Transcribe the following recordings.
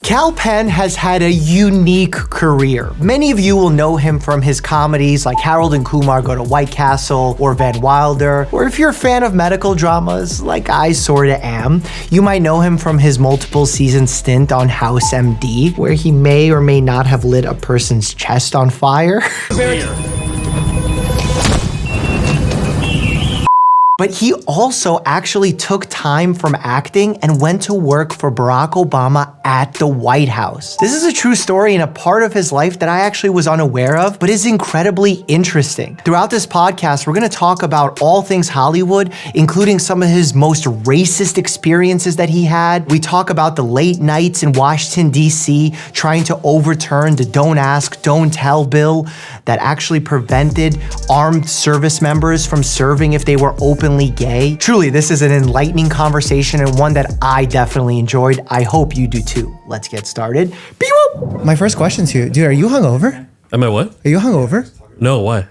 Kal Penn has had a unique career. Many of you will know him from his comedies like Harold and Kumar Go to White Castle or Van Wilder, or if you're a fan of medical dramas like I sorta am, you might know him from his multiple season stint on House MD, where he may or may not have lit a person's chest on fire. But he also actually took time from acting and went to work for Barack Obama at the White House. This is a true story and a part of his life that I actually was unaware of, but is incredibly interesting. Throughout this podcast, we're gonna talk about all things Hollywood, including some of his most racist experiences that he had. We talk about the late nights in Washington, D.C., trying to overturn the Don't Ask, Don't Tell bill that actually prevented armed service members from serving if they were openly gay. Truly, this is an enlightening conversation and one that I definitely enjoyed. I hope you do too. Let's get started. Beep-whoop. My first question to you, dude, are you hungover? Am I what? Are you hungover? No, why?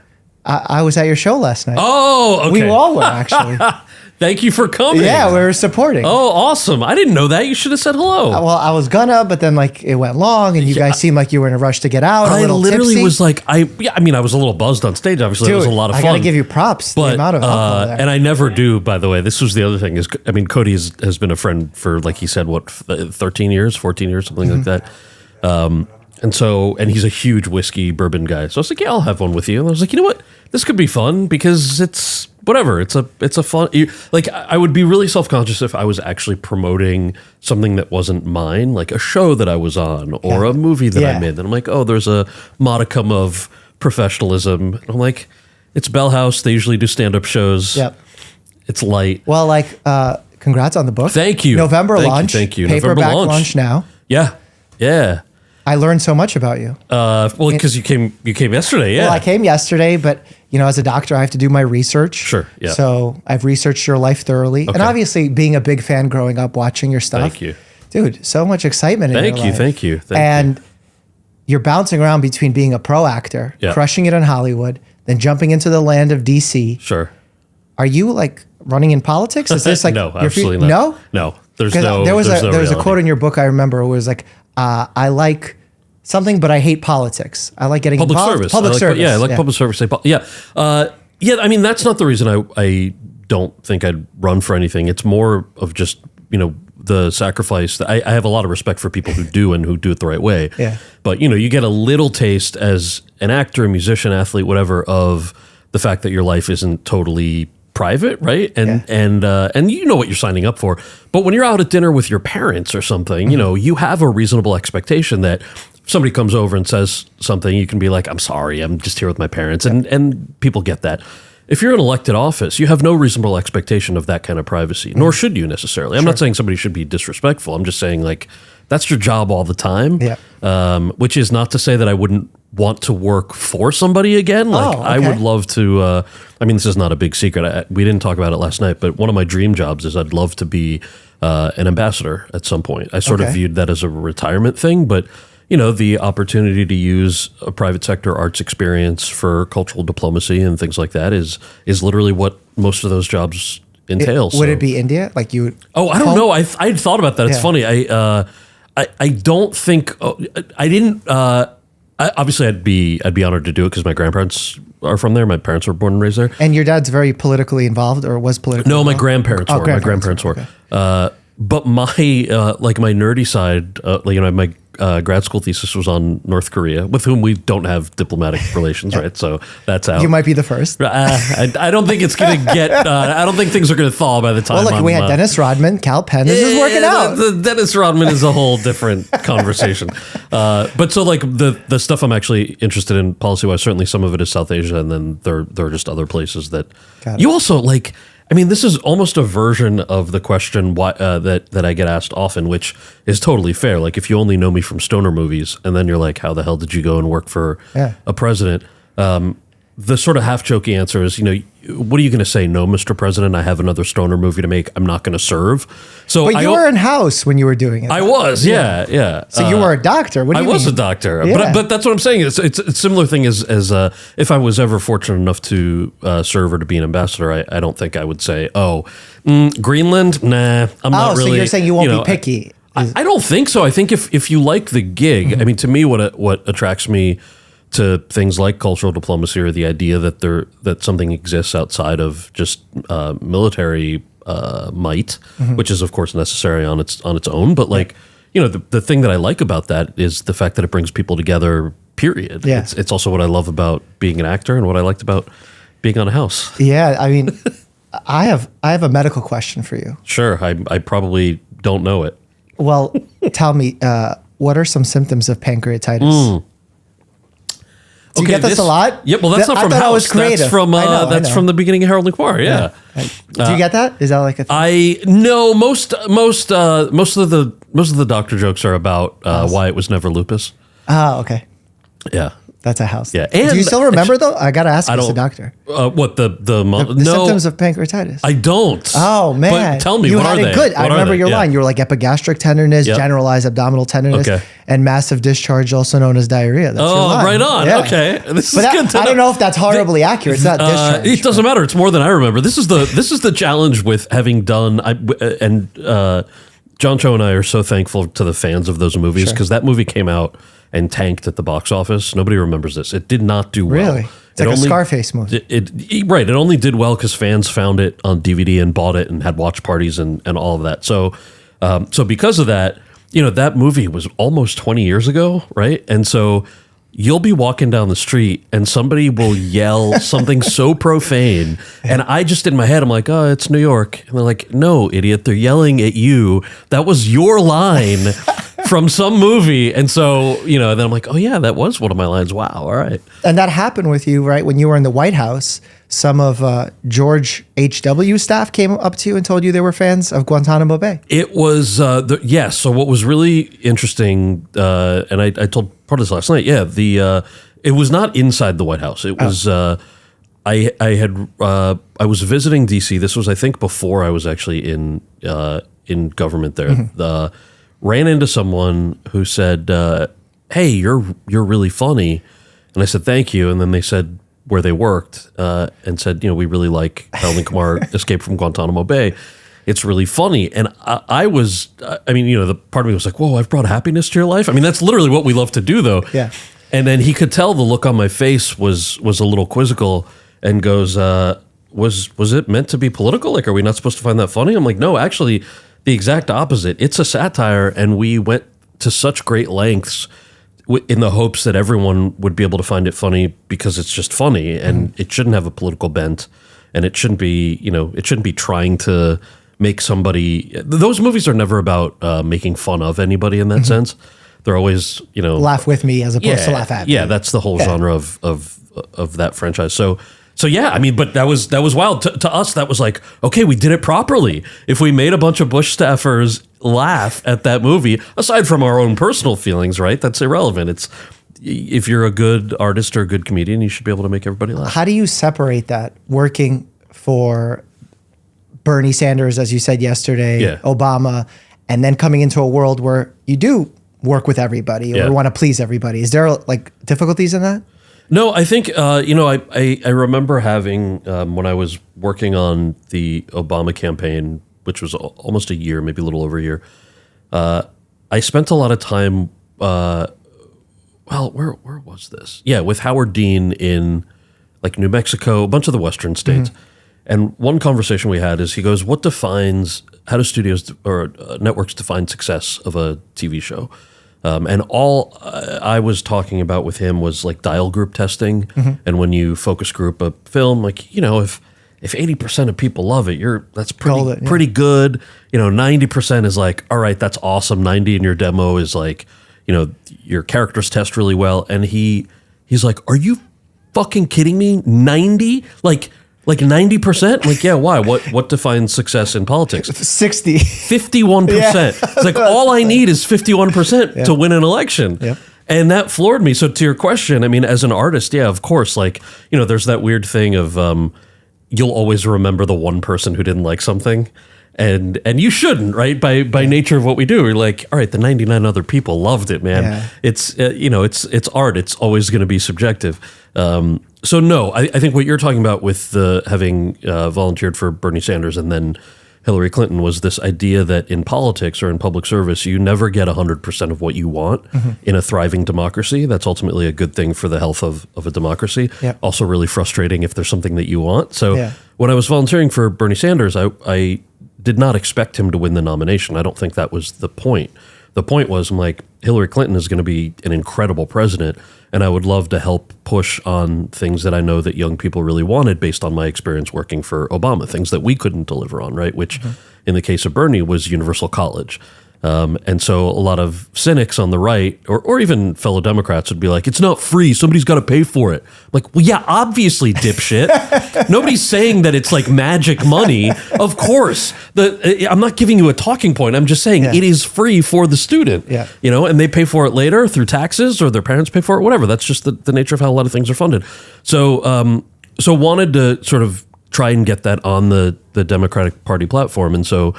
I was at your show last night. Oh, okay. We all were, actually. Thank you for coming. Yeah, we were supporting. Oh, awesome. I didn't know that. You should have said hello. Well, I was gonna, but then like it went long and you guys seemed like you were in a rush to get out. I literally tipsy. was like, I was a little buzzed on stage. Obviously, Dude, it was a lot of fun. I gotta give you props. But, the amount of alcohol there. and I never do, by the way. This was the other thing is, Cody has been a friend for, like he said, 13 years, 14 years, something like that. And he's a huge whiskey bourbon guy. So I was like, yeah, I'll have one with you. And I was like, you know what? This could be fun because it's whatever. It's a fun, like I would be really self-conscious if I was actually promoting something that wasn't mine, like a show that I was on or a movie that I made. And I'm like, oh, there's a modicum of professionalism. And I'm like, it's Bell House. They usually do stand-up shows. Yep. It's light. Well, like, congrats on the book. Thank you. November launch. Thank you. Paperback November launch now. Yeah. Yeah. I learned so much about you. Well, because you came yesterday, yeah. Well, I came yesterday, but as a doctor, I have to do my research. Sure, yeah. So I've researched your life thoroughly, and obviously, being a big fan growing up, watching your stuff. Thank you, dude. So much excitement. Thank you, thank you. And you're bouncing around between being a pro actor, crushing it in Hollywood, then jumping into the land of DC. Sure. Are you like running in politics? Is this like no, absolutely not. No, there's no. There was reality. a quote in your book I remember. It was like, I like something, but I hate politics. I like getting public involved. service. Public service. Yeah, I like public service. Yeah. That's not the reason I don't think I'd run for anything. It's more of just the sacrifice. I have a lot of respect for people who do and who do it the right way. Yeah. But you get a little taste as an actor, musician, athlete, whatever, of the fact that your life isn't totally private, right? And you know what you're signing up for. But when you're out at dinner with your parents or something, you have a reasonable expectation that if somebody comes over and says something, you can be like, I'm sorry, I'm just here with my parents. And people get that. If you're in elected office, you have no reasonable expectation of that kind of privacy, nor should you necessarily. I'm not saying somebody should be disrespectful. I'm just saying, like, that's your job all the time. Yeah. Which is not to say that I wouldn't want to work for somebody again. Like, I would love to, this is not a big secret. We didn't talk about it last night, but one of my dream jobs is I'd love to be an ambassador at some point. I sort of viewed that as a retirement thing, but the opportunity to use a private sector arts experience for cultural diplomacy and things like that is literally what most of those jobs entail. Would it be India? Like you? Oh, I don't know. I'd thought about that. It's funny. I don't think I didn't. Obviously, I'd be honored to do it because my grandparents are from there. My parents were born and raised there. And your dad's very politically involved, or was politically? No, involved? my grandparents were. My grandparents were. Okay. But my my nerdy side, my grad school thesis was on North Korea, with whom we don't have diplomatic relations, right? So that's out. You might be the first. I don't think it's going to get. I don't think things are going to thaw by the time. Well, look, we had Dennis Rodman, Kal Penn. This is working out. The Dennis Rodman is a whole different conversation. But so like the stuff I'm actually interested in policy wise, certainly some of it is South Asia, and then there are just other places that you also like. This is almost a version of the question that I get asked often, which is totally fair. Like, if you only know me from stoner movies, and then you're like, how the hell did you go and work for a president? The sort of half-jokey answer is, what are you going to say? No, Mr. President, I have another stoner movie to make. I'm not going to serve. So, but you were in house when you were doing it. I was, yeah. So you were a doctor. What do you mean? I was a doctor, Yeah. but that's what I'm saying. It's a similar thing as if I was ever fortunate enough to serve or to be an ambassador. I don't think I would say, Greenland, nah, I'm not really. So you're saying you won't be picky. I don't think so. I think if you like the gig, I mean, to me, what attracts me to things like cultural diplomacy or the idea that something exists outside of just military might, which is of course necessary on its own, but like the thing that I like about that is the fact that it brings people together. Period. Yeah. It's also what I love about being an actor and what I liked about being on a house. Yeah, I mean, I have a medical question for you. Sure, I probably don't know it. Well, tell me, what are some symptoms of pancreatitis? Do you get this a lot? Yeah, well, that's not from I thought House. I was creative. That's from I know. from the beginning of Harold and Kumar. Yeah. Do you get that? Is that like a thing? I no most of the doctor jokes are about why it was never lupus. Oh, okay. Yeah. That's a house. Yeah. Do you still remember though? I gotta ask you as a doctor. What the symptoms of pancreatitis? I don't. Oh man! But tell me, you what had are it they? good. What I are remember they? your line. You were like epigastric tenderness, Yep. generalized abdominal tenderness, Okay. and massive discharge, also known as diarrhea. That's your line. Right on. Yeah. Okay, this But is good to I don't know if that's horribly accurate. It's not discharge. It doesn't matter. It's more than I remember. This is the challenge with having done. John Cho and I are so thankful to the fans of those movies because that movie came out and tanked at the box office. Nobody remembers this. It did not do well. Really? It's like a Scarface movie. Right. It only did well because fans found it on DVD and bought it and had watch parties and all of that. So because of that, that movie was almost 20 years ago, right? And so you'll be walking down the street and somebody will yell something so profane. And I just, in my head, I'm like, oh, it's New York. And they're like, no, idiot, they're yelling at you. That was your line from some movie. And so, then I'm like, oh yeah, that was one of my lines. Wow. All right. And that happened with you, right? When you were in the White House, some of George H.W. staff came up to you and told you they were fans of Guantanamo Bay. It was, yes. So what was really interesting, and I told part of this last night, it was not inside the White House. It was, I was visiting D.C. This was, I think, before I was actually in government there. Mm-hmm. Ran into someone who said, hey, you're really funny. And I said, thank you. And then they said where they worked and said, we really like Harold and Kumar Escape from Guantanamo Bay. It's really funny. And the part of me was like, whoa, I've brought happiness to your life. I mean, that's literally what we love to do, though. Yeah. And then he could tell the look on my face was a little quizzical and goes, was it meant to be political? Like, are we not supposed to find that funny? I'm like, no, actually, the exact opposite. It's a satire, and we went to such great lengths in the hopes that everyone would be able to find it funny because it's just funny, and it shouldn't have a political bent, and it shouldn't be, it shouldn't be trying to make somebody. Those movies are never about making fun of anybody in that sense. They're always, laugh with me as opposed to laugh at me. Yeah, that's the whole genre of that franchise. So yeah, I mean, but that was wild to us. That was like, okay, we did it properly. If we made a bunch of Bush staffers laugh at that movie, aside from our own personal feelings, right? That's irrelevant. It's if you're a good artist or a good comedian, you should be able to make everybody laugh. How do you separate that working for Bernie Sanders, as you said yesterday, Obama, and then coming into a world where you do work with everybody or want to please everybody? Is there like difficulties in that? No, I think, I remember having, when I was working on the Obama campaign, which was almost a year, maybe a little over a year, I spent a lot of time, where was this? Yeah, with Howard Dean in like New Mexico, a bunch of the Western states. Mm-hmm. And one conversation we had is he goes, how do studios or networks define success of a TV show? And all I was talking about with him was like dial group testing. Mm-hmm. And when you focus group a film, like, if 80% of people love it, that's pretty good. 90% is like, all right, that's awesome. 90 in your demo is like, your characters test really well. And he's like, are you fucking kidding me? 90? Like 90%? Like, yeah, why? What defines success in politics? 60. 51%. Yeah. It's like, all I need is 51% to win an election. Yep. And that floored me. So to your question, I mean, as an artist, yeah, of course, like, there's that weird thing of you'll always remember the one person who didn't like something. And you shouldn't, right? By nature of what we do, we're like, all right, the 99 other people loved it, man. Yeah. It's it's art. It's always going to be subjective. So no, I think what you're talking about with the having volunteered for Bernie Sanders and then Hillary Clinton was this idea that in politics or in public service, you never get 100% of what you want in a thriving democracy. That's ultimately a good thing for the health of a democracy. Yep. Also really frustrating if there's something that you want. So when I was volunteering for Bernie Sanders, I did not expect him to win the nomination. I don't think that was the point. The point was, I'm like, Hillary Clinton is going to be an incredible president, and I would love to help push on things that I know that young people really wanted based on my experience working for Obama, things that we couldn't deliver on, right? Which, in the case of Bernie, was universal college. And so a lot of cynics on the right, or even fellow Democrats, would be like, it's not free, somebody's got to pay for it. I'm like, well, yeah, obviously, dipshit. Nobody's saying that it's like magic money. Of course. I'm not giving you a talking point. I'm just saying it is free for the student. You know, and they pay for it later through taxes, or their parents pay for it, whatever. That's just the nature of how a lot of things are funded. So wanted to sort of try and get that on the Democratic Party platform. And so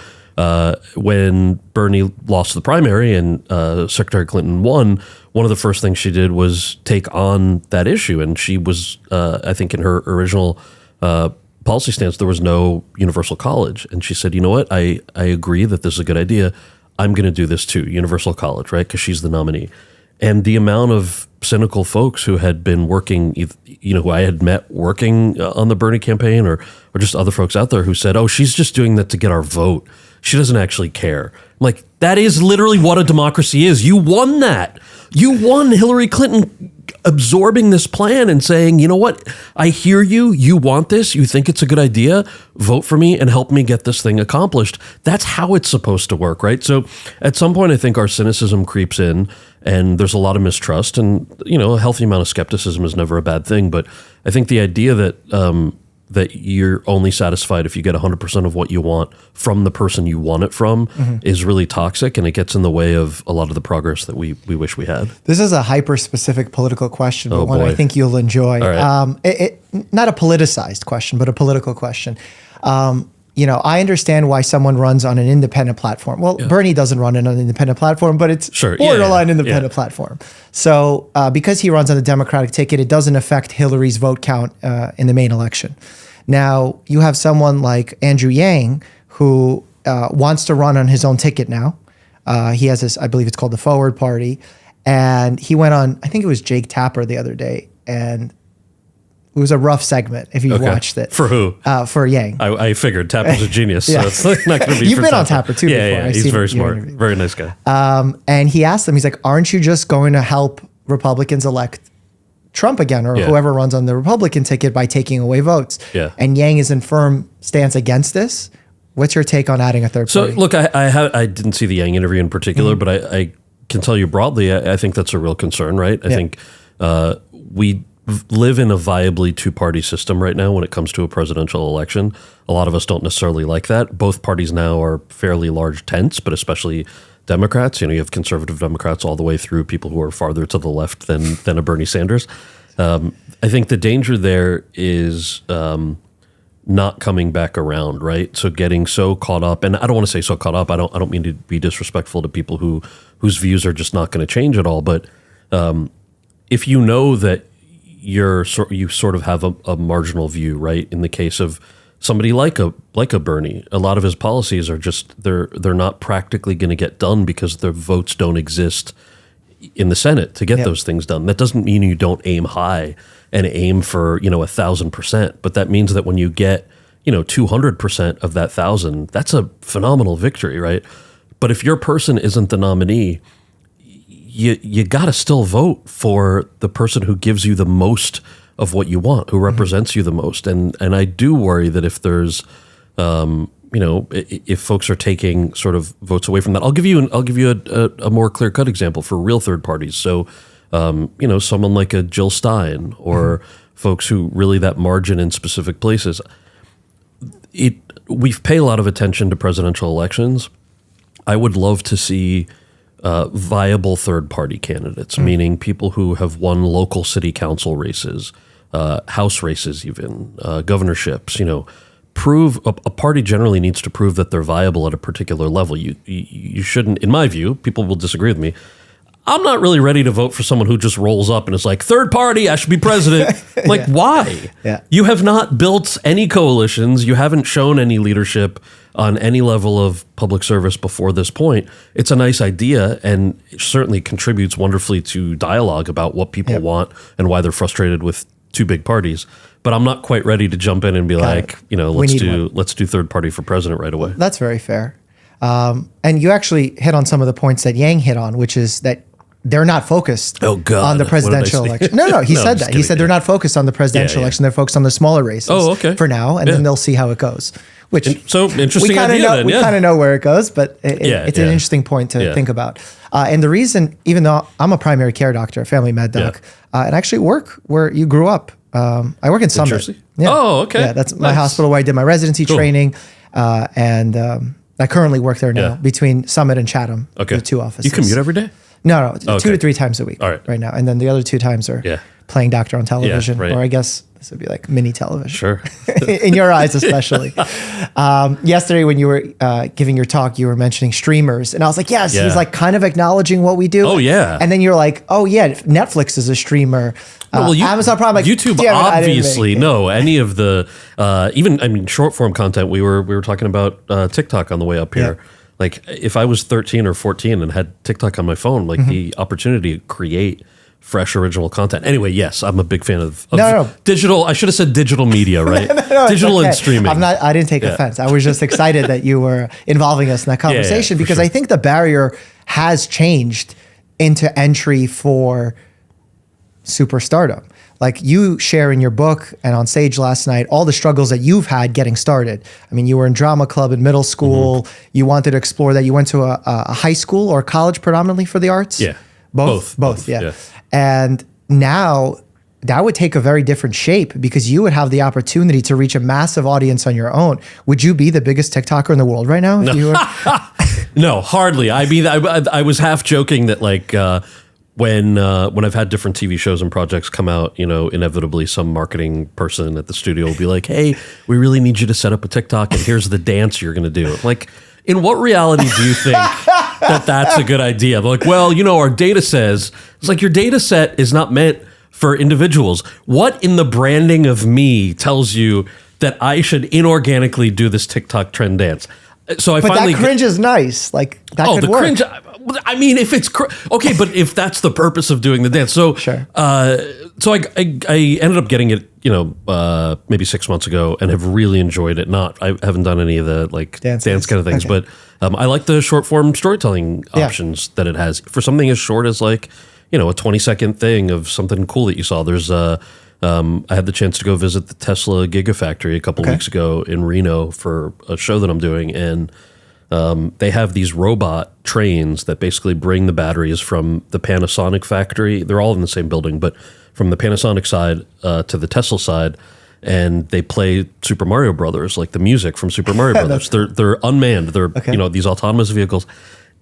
when Bernie lost the primary and Secretary Clinton won, one of the first things she did was take on that issue. And she was, I think in her original policy stance, there was no universal college. And she said, you know what, I agree that this is a good idea. I'm going to do this too, universal college, right? Because she's the nominee. And the amount of cynical folks who had been working, you know, who I had met working on the Bernie campaign or just other folks out there who said, oh, she's just doing that to get our vote. She doesn't actually care. I'm like, that is literally what a democracy is. You won that. You won Hillary Clinton absorbing this plan and saying, you know what, I hear you. You want this. You think it's a good idea. Vote for me and help me get this thing accomplished. That's how it's supposed to work, right? So at some point, I think our cynicism creeps in and there's a lot of mistrust. And, you know, a healthy amount of skepticism is never a bad thing. But I think the idea that that you're only satisfied if you get 100% of what you want from the person you want it from is really toxic, and it gets in the way of a lot of the progress that we wish we had. This is a hyper-specific political question, but one boy. I think you'll enjoy. All right. Not a politicized question, but a political question. You know, I understand why someone runs on an independent platform. Well, Bernie doesn't run on an independent platform, but it's borderline independent platform. So because he runs on the Democratic ticket, it doesn't affect Hillary's vote count in the main election. Now, you have someone like Andrew Yang who wants to run on his own ticket now. He has this, I believe it's called the Forward Party. And he went on, I think it was Jake Tapper the other day, and it was a rough segment if you watched it. For who? For Yang. I figured Tapper's a genius, so it's not going to be You've for been Tapper. on Tapper too before. Yeah, he's very smart. Very nice guy. And he asked them, he's like, aren't you just going to help Republicans elect Trump again or whoever runs on the Republican ticket by taking away votes? And Yang is in firm stance against this. What's your take on adding a third party? So look, I didn't see the Yang interview in particular, but I can tell you broadly, I think that's a real concern, right? I think we live in a viably two-party system right now when it comes to a presidential election. A lot of us don't necessarily like that. Both parties now are fairly large tents, but especially Democrats. You know, you have conservative Democrats all the way through people who are farther to the left than a Bernie Sanders. I think the danger there is not coming back around, right? So getting so caught up, and I don't want to say so caught up. I don't mean to be disrespectful to people whose views are just not going to change at all. But if you know that you sort of have a marginal view, right? In the case of somebody like a Bernie, a lot of his policies are just they're not practically going to get done because the votes don't exist in the Senate to get those things done. That doesn't mean you don't aim high and aim for 1,000%, but that means that when you get 200% of that 1,000, that's a phenomenal victory, right? But if your person isn't the nominee, you got to still vote for the person who gives you the most of what you want, who represents you the most. And I do worry that if there's, if folks are taking sort of votes away from that, I'll give you a more clear cut example for real third parties. So, someone like a Jill Stein or folks who really that margin in specific places. We've paid a lot of attention to presidential elections. I would love to see viable third-party candidates, meaning people who have won local city council races, House races even, governorships, prove, a party generally needs to prove that they're viable at a particular level. You shouldn't, in my view, people will disagree with me, I'm not really ready to vote for someone who just rolls up and is like, third party, I should be president. Like, why? You have not built any coalitions. You haven't shown any leadership. on any level of public service before this point, it's a nice idea and it certainly contributes wonderfully to dialogue about what people want and why they're frustrated with two big parties. But I'm not quite ready to jump in and be let's do third party for president right away. That's very fair. And you actually hit on some of the points that Yang hit on, which is that they're not focused on the presidential election. No, he said that. He said they're not focused on the presidential election. They're focused on the smaller races for now, and then they'll see how it goes. So interesting idea. We kind of know where it goes, but it's an interesting point to think about. And the reason, even though I'm a primary care doctor, a family med doc, and I actually work where you grew up. I work in Summit. Jersey? Yeah. Oh, okay. Yeah, that's my hospital where I did my residency training, and I currently work there now between Summit and Chatham, the two offices. You commute every day? No, 2 to 3 times a week right now. And then the other 2 times are playing doctor on television, or I guess this would be like mini television. Sure. In your eyes, especially. Yesterday when you were giving your talk, you were mentioning streamers. And I was like, yes, he's like kind of acknowledging what we do. Oh, yeah. And then you're like, oh, yeah, Netflix is a streamer. Amazon Prime, like, YouTube, obviously, any of the, short form content. We were talking about TikTok on the way up here. Yeah. Like if I was 13 or 14 and had TikTok on my phone, like the opportunity to create fresh original content. Anyway, yes, I'm a big fan of digital. I should have said digital media, right? Digital and streaming. I didn't take offense. I was just excited that you were involving us in that conversation because I think the barrier has changed into entry for superstardom. Like you share in your book and on stage last night, all the struggles that you've had getting started. I mean, you were in drama club in middle school. You wanted to explore that. You went to a high school or college predominantly for the arts? Yeah. Both. Yeah. And now that would take a very different shape because you would have the opportunity to reach a massive audience on your own. Would you be the biggest TikToker in the world right now? If you were? No, hardly. I mean, I was half joking that like, when I've had different TV shows and projects come out, inevitably some marketing person at the studio will be like, hey, we really need you to set up a TikTok and here's the dance you're going to do. Like, in what reality do you think that that's a good idea? They're like, well, our data says, it's like your data set is not meant for individuals. What in the branding of me tells you that I should inorganically do this TikTok trend dance? So but that cringe is nice. Like that could work. Cringe. I mean, if it's okay, but if that's the purpose of doing the dance, so sure. So I ended up getting it, maybe 6 months ago, and have really enjoyed it. I haven't done any of the like dance kind of things, but I like the short form storytelling options that it has for something as short as like a 20-second thing of something cool that you saw. There's I had the chance to go visit the Tesla Gigafactory a couple weeks ago in Reno for a show that I'm doing, and they have these robot trains that basically bring the batteries from the Panasonic factory. They're all in the same building, but from the Panasonic side to the Tesla side, and they play Super Mario Brothers, like the music from Super Mario Brothers. They're unmanned. They're these autonomous vehicles,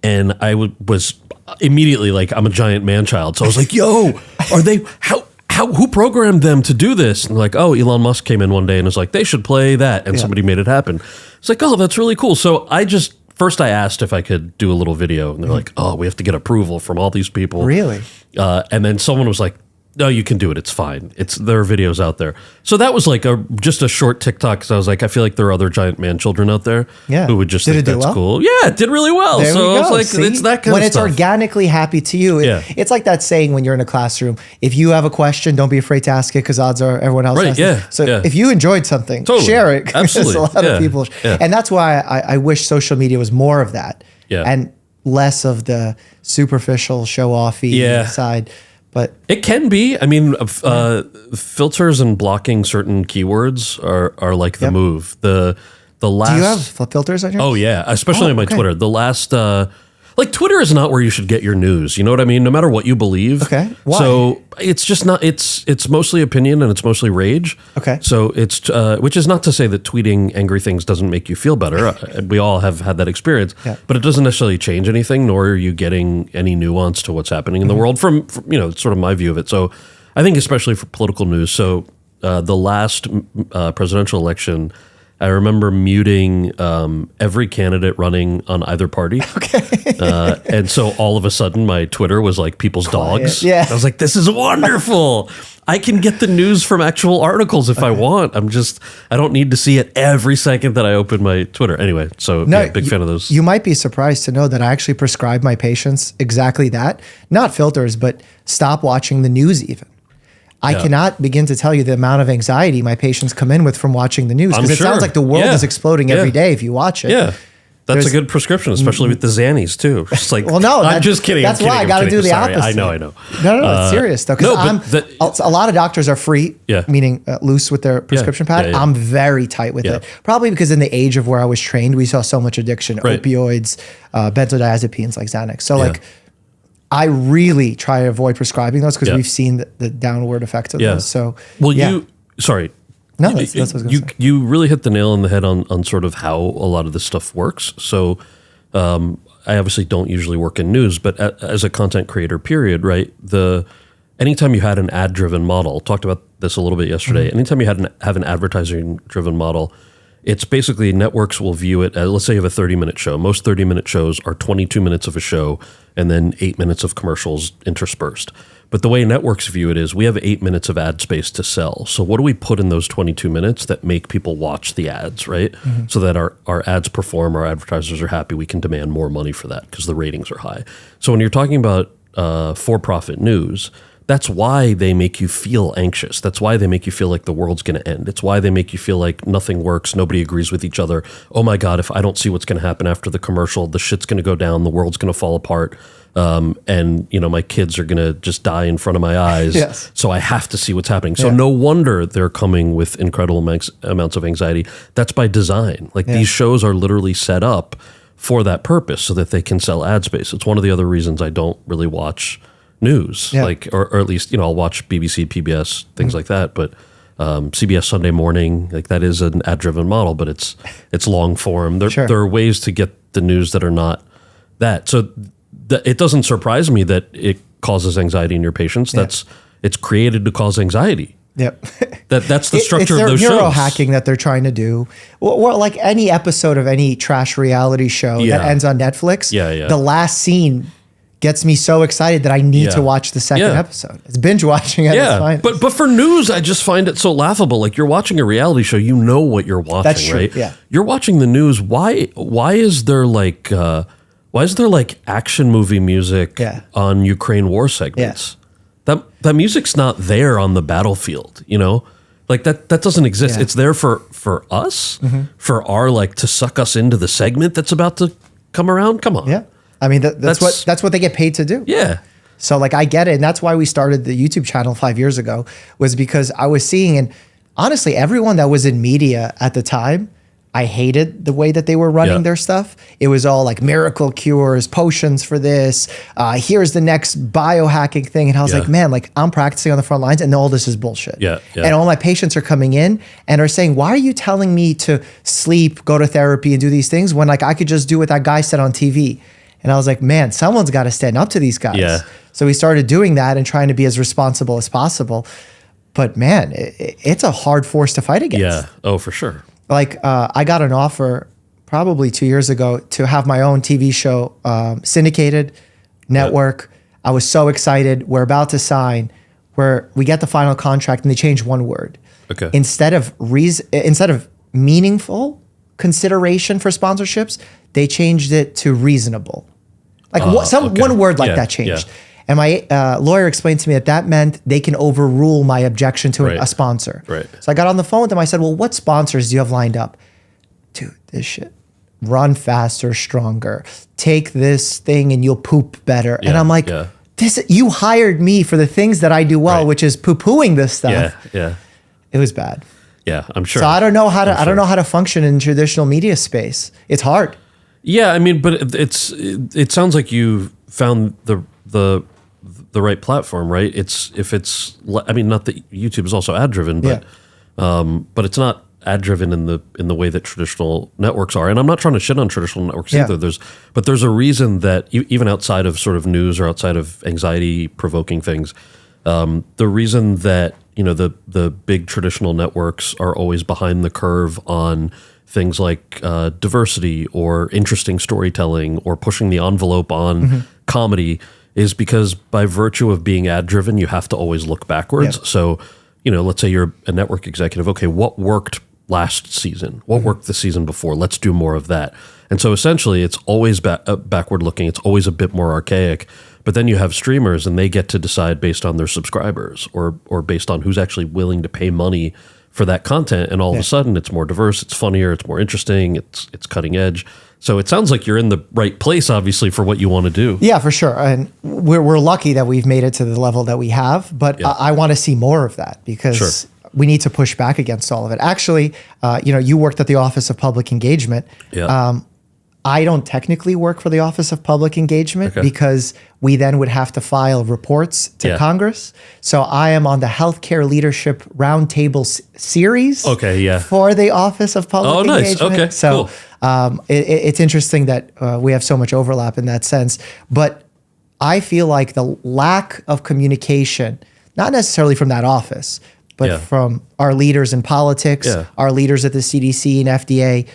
and I was immediately like, I'm a giant man child, so I was like, yo, are they who programmed them to do this? And like, oh, Elon Musk came in one day and was like, they should play that. And somebody made it happen. It's like, oh, that's really cool. So first I asked if I could do a little video, and they're like, oh, we have to get approval from all these people. Really? And then someone was like, no, you can do it. It's fine. There are videos out there. So that was like just a short TikTok. Because I was like, I feel like there are other giant man children out there who would just think that's cool. Yeah, it did really well. There so we I was go. like, See? it's that kind when of it's stuff. organically happy to you. It's like that saying when you're in a classroom, if you have a question, don't be afraid to ask it because odds are everyone else has it. So if you enjoyed something, share it. Absolutely. There's a lot of people. And that's why I wish social media was more of that and less of the superficial show-offy side. But it can be. I mean, filters and blocking certain keywords are like the move. The last. Do you have filters on your? Oh yeah, especially on my Twitter. The last. Like Twitter is not where you should get your news. You know what I mean? No matter what you believe. Okay. Why? So it's just not. It's mostly opinion and it's mostly rage. Okay. So it's which is not to say that tweeting angry things doesn't make you feel better. We all have had that experience. Yeah. But it doesn't necessarily change anything, nor are you getting any nuance to what's happening in the world from sort of my view of it. So I think especially for political news. So the last presidential election I remember muting every candidate running on either party. Okay. And so all of a sudden my Twitter was like people's dogs. Yeah. I was like, this is wonderful. I can get the news from actual articles if I want. I don't need to see it every second that I open my Twitter. Anyway, so big fan of those. You might be surprised to know that I actually prescribe my patients exactly that. Not filters, but stop watching the news even. I cannot begin to tell you the amount of anxiety my patients come in with from watching the news, because it sounds like the world is exploding every day if you watch it. Yeah. That's a good prescription, especially with the Xannies too. Just like, well, no, I'm just kidding. That's why I got to do the opposite. I know. No, it's serious though. Because a lot of doctors are free, meaning loose with their prescription pad. I'm very tight with it. Probably because in the age of where I was trained, we saw so much addiction, opioids, benzodiazepines like Xanax. So like, I really try to avoid prescribing those because we've seen the downward effect of those. So, sorry. No, that's what I was going to say. You really hit the nail on the head on sort of how a lot of this stuff works. So I obviously don't usually work in news, but as a content creator, period, right? Anytime you had an ad-driven model, talked about this a little bit yesterday, anytime you have an advertising-driven model, it's basically networks will view it as, let's say you have a 30-minute show. Most 30-minute shows are 22 minutes of a show and then 8 minutes of commercials interspersed. But the way networks view it is we have 8 minutes of ad space to sell. So what do we put in those 22 minutes that make people watch the ads, right? So that our ads perform, our advertisers are happy, we can demand more money for that because the ratings are high. So when you're talking about for-profit news, that's why they make you feel anxious. That's why they make you feel like the world's going to end. It's why they make you feel like nothing works, nobody agrees with each other. Oh my God, if I don't see what's going to happen after the commercial, the shit's going to go down, the world's going to fall apart. And my kids are going to just die in front of my eyes. So I have to see what's happening. So no wonder they're coming with incredible amounts of anxiety. That's by design. Like these shows are literally set up for that purpose so that they can sell ad space. It's one of the other reasons I don't really watch news, like, or at least, I'll watch BBC, PBS, things like that. But CBS Sunday Morning, like that is an ad-driven model, but it's long form. There are ways to get the news that are not that. So it doesn't surprise me that it causes anxiety in your patients. It's created to cause anxiety. Yep. That's the structure of those shows. It's neurohacking that they're trying to do. Or like any episode of any trash reality show that ends on Netflix, the last scene gets me so excited that I need to watch the second episode. It's binge watching at its finest. But for news, I just find it so laughable. Like you're watching a reality show, you know what you're watching, That's true, right? yeah. You're watching the news. Why is there like action movie music on Ukraine war segments? That music's not there on the battlefield, Like that doesn't exist. It's there for us, for our to suck us into the segment that's about to come around. Come on. Yeah. I mean, that's what they get paid to do. Yeah. So I get it. And that's why we started the YouTube channel 5 years ago, was because I was seeing, and honestly, everyone that was in media at the time, I hated the way that they were running their stuff. It was all like miracle cures, potions for this. Here's the next biohacking thing. And I was like, man, I'm practicing on the front lines and all this is bullshit. And all my patients are coming in and are saying, why are you telling me to sleep, go to therapy and do these things when I could just do what that guy said on TV? And I was like, man, someone's got to stand up to these guys. So we started doing that and trying to be as responsible as possible. But man, it's a hard force to fight against. Yeah. Oh, for sure. I got an offer probably 2 years ago to have my own TV show, syndicated network. I was so excited. We're about to sign, where we get the final contract and they change one word. Okay. Instead of meaningful consideration for sponsorships, they changed it to reasonable. One word like that changed. And my lawyer explained to me that meant they can overrule my objection to a sponsor. Right. So I got on the phone with them. I said, well, what sponsors do you have lined up? Dude, this shit. Run faster, stronger. Take this thing and you'll poop better. And I'm like, you hired me for the things that I do well, which is poo-pooing this stuff. Yeah. It was bad. Yeah, I'm sure. So I don't know how to function in traditional media space. It's hard. Yeah, I mean, but it sounds like you found the right platform, right? Not that YouTube is also ad driven, but it's not ad driven in the way that traditional networks are. And I'm not trying to shit on traditional networks either. There's a reason that even outside of sort of news or outside of anxiety provoking things, the reason that the big traditional networks are always behind the curve on things like diversity or interesting storytelling or pushing the envelope on comedy is because by virtue of being ad driven, you have to always look backwards. Yeah. So, let's say you're a network executive. Okay, what worked last season? What worked the season before? Let's do more of that. And so essentially it's always backward looking. It's always a bit more archaic. But then you have streamers and they get to decide based on their subscribers or based on who's actually willing to pay money for that content. And all of a sudden it's more diverse, it's funnier, it's more interesting, it's cutting edge. So it sounds like you're in the right place, obviously, for what you want to do. Yeah, for sure. And we're lucky that we've made it to the level that we have, but I want to see more of that because we need to push back against all of it. Actually, you worked at the Office of Public Engagement. Yeah. I don't technically work for the Office of Public Engagement because we then would have to file reports to Congress. So I am on the Healthcare Leadership Roundtable series for the Office of Public Engagement. Okay, so it's interesting that we have so much overlap in that sense. But I feel like the lack of communication, not necessarily from that office, but from our leaders in politics, our leaders at the CDC and FDA,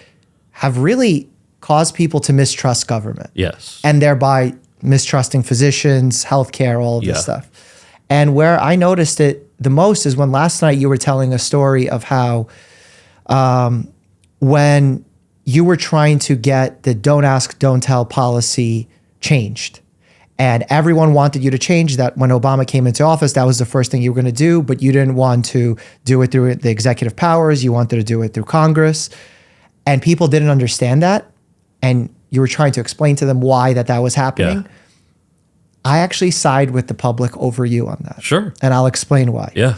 have really caused people to mistrust government. Yes. And thereby mistrusting physicians, healthcare, all of this stuff. And where I noticed it the most is when last night you were telling a story of how when you were trying to get the don't ask, don't tell policy changed. And everyone wanted you to change that. When Obama came into office, that was the first thing you were going to do, but you didn't want to do it through the executive powers. You wanted to do it through Congress. And people didn't understand that. And you were trying to explain to them why that was happening. Yeah. I actually side with the public over you on that. Sure. And I'll explain why. Yeah.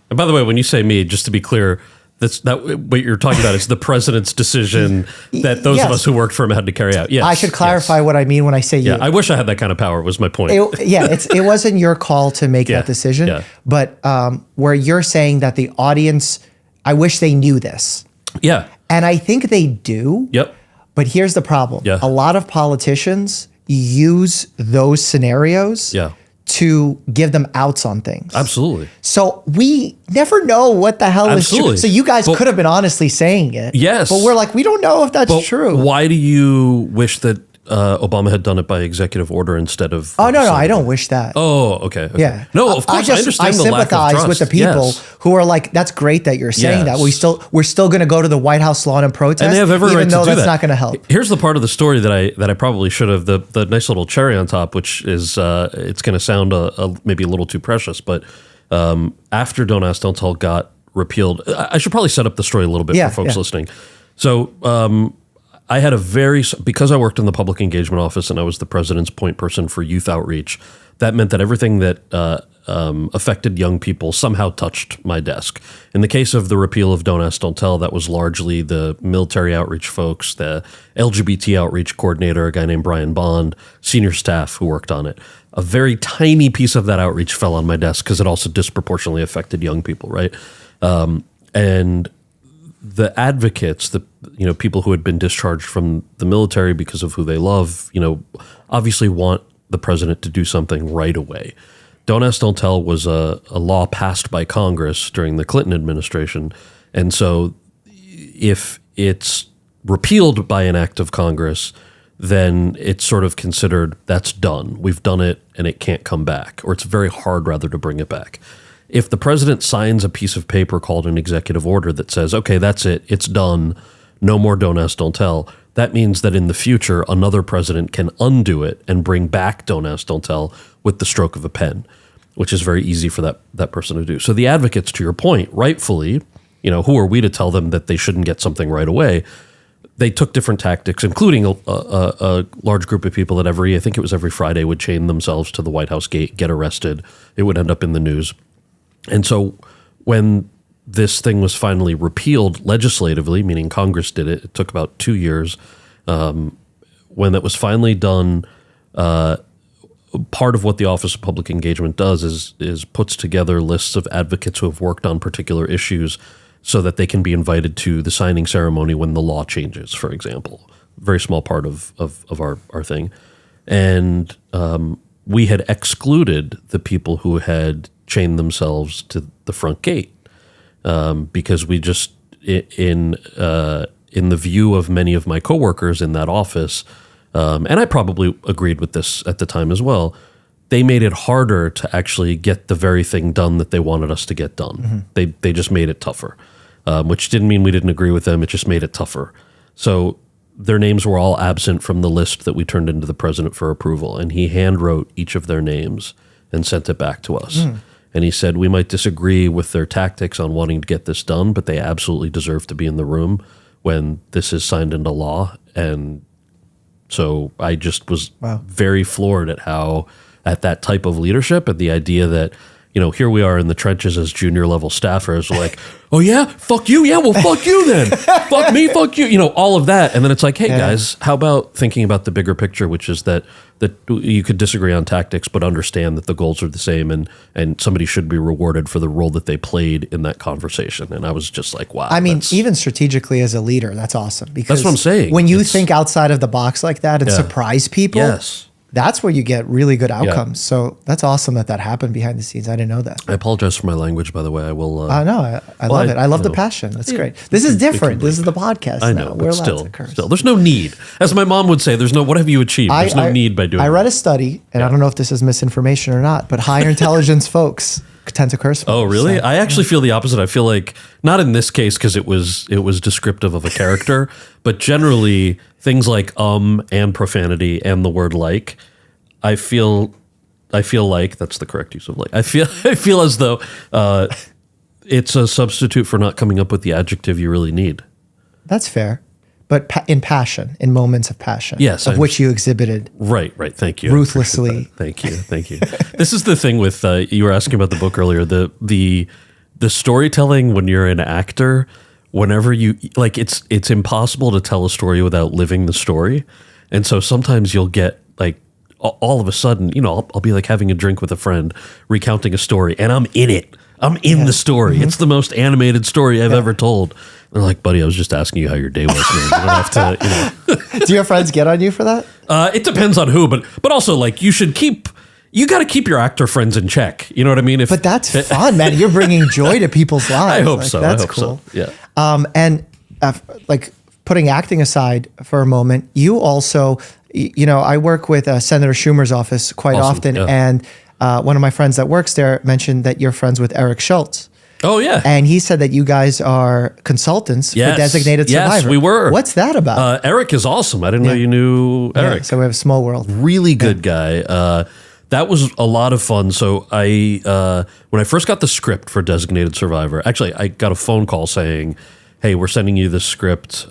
And by the way, when you say me, just to be clear, what you're talking about is the president's decision that those of us who worked for him had to carry out. Yes. I should clarify what I mean when I say you. I wish I had that kind of power, was my point. It wasn't your call to make that decision. Yeah. But where you're saying that the audience, I wish they knew this. Yeah. And I think they do. Yep. But here's the problem. Yeah. A lot of politicians use those scenarios to give them outs on things. Absolutely. So we never know what the hell is true. So you guys could have been honestly saying it. Yes. But we're like, we don't know if that's true. Why do you wish that Obama had done it by executive order instead of... Oh, no, I don't wish that. Oh, okay. Yeah. No, of course, I understand the lack of trust. I sympathize with the people who are like, that's great that you're saying that. We're still going to go to the White House lawn and protest, and they have every right even though to do that's that. not going to help. Here's the part of the story that I probably should have, the nice little cherry on top, which is, it's going to sound maybe a little too precious, but after Don't Ask, Don't Tell got repealed, I should probably set up the story a little bit for folks listening. So, I had because I worked in the public engagement office and I was the president's point person for youth outreach, that meant that everything that affected young people somehow touched my desk. In the case of the repeal of Don't Ask, Don't Tell, that was largely the military outreach folks, the LGBT outreach coordinator, a guy named Brian Bond, senior staff who worked on it. A very tiny piece of that outreach fell on my desk because it also disproportionately affected young people, right? And the advocates, people who had been discharged from the military because of who they love, obviously want the president to do something right away. Don't Ask, Don't Tell was a law passed by Congress during the Clinton administration. And so if it's repealed by an act of Congress, then it's sort of considered that's done. We've done it and it can't come back, or it's very hard rather to bring it back. If the president signs a piece of paper called an executive order that says, okay, that's it, it's done, no more Don't Ask, Don't Tell, that means that in the future, another president can undo it and bring back Don't Ask, Don't Tell with the stroke of a pen, which is very easy for that person to do. So the advocates, to your point, rightfully, who are we to tell them that they shouldn't get something right away? They took different tactics, including a large group of people that I think it was every Friday, would chain themselves to the White House gate, get arrested. It would end up in the news. And so when this thing was finally repealed legislatively, meaning Congress did it, it took about 2 years. When that was finally done, part of what the Office of Public Engagement does is puts together lists of advocates who have worked on particular issues so that they can be invited to the signing ceremony when the law changes, for example. Very small part of our thing. And we had excluded the people who had chained themselves to the front gate, because we just in the view of many of my coworkers in that office, and I probably agreed with this at the time as well. They made it harder to actually get the very thing done that they wanted us to get done. They just made it tougher, which didn't mean we didn't agree with them. It just made it tougher. So their names were all absent from the list that we turned into the president for approval. And he hand wrote each of their names and sent it back to us. And he said, we might disagree with their tactics on wanting to get this done, but they absolutely deserve to be in the room when this is signed into law. And so I just was very floored at that type of leadership and the idea that, here we are in the trenches as junior level staffers, like, oh yeah, fuck you. Yeah, well, fuck you then. Fuck me, fuck you. All of that. And then it's like, hey guys, how about thinking about the bigger picture, which is that you could disagree on tactics, but understand that the goals are the same and somebody should be rewarded for the role that they played in that conversation. And I was just like, wow. I mean, even strategically as a leader, that's awesome. Because that's what I'm saying. When you think outside of the box like that and surprise people, that's where you get really good outcomes. So that's awesome that happened behind the scenes. I didn't know that. I apologize for my language, by the way. I will. I love it. I love the passion. That's great. This is different. This is the podcast. I know, now. But still, there's no need. As my mom would say, what have you achieved? There's no need by doing I read a study, and I don't know if this is misinformation or not, but higher intelligence folks tend to curse more. Oh, really? So, I actually feel the opposite. I feel like, not in this case because it was descriptive of a character, but generally things like and profanity and the word like, I feel like that's the correct use of like. I feel as though it's a substitute for not coming up with the adjective you really need. That's fair. But in passion, in moments of passion, yes, of which you exhibited, right. Thank you, ruthlessly. Thank you. This is the thing with you were asking about the book earlier. The storytelling when you're an actor, whenever you like, it's impossible to tell a story without living the story, and so sometimes you'll get like all of a sudden, I'll be like having a drink with a friend, recounting a story, and I'm in it. I'm in the story. It's the most animated story I've ever told. They're like, buddy, I was just asking you how your day was, man. You don't have to, Do your friends get on you for that? It depends on who, but also like you got to keep your actor friends in check. You know what I mean? But that's fun, man. You're bringing joy to people's lives. I hope so. That's I hope cool. So. Yeah. And like putting acting aside for a moment, you also, I work with Senator Schumer's office quite often, and one of my friends that works there mentioned that you're friends with Eric Schultz. Oh, yeah. And he said that you guys are consultants for Designated Survivor. Yes, we were. What's that about? Eric is awesome. I didn't know you knew Eric. So we have a small world. Really good guy. That was a lot of fun. So when I first got the script for Designated Survivor, actually, I got a phone call saying, hey, we're sending you this script.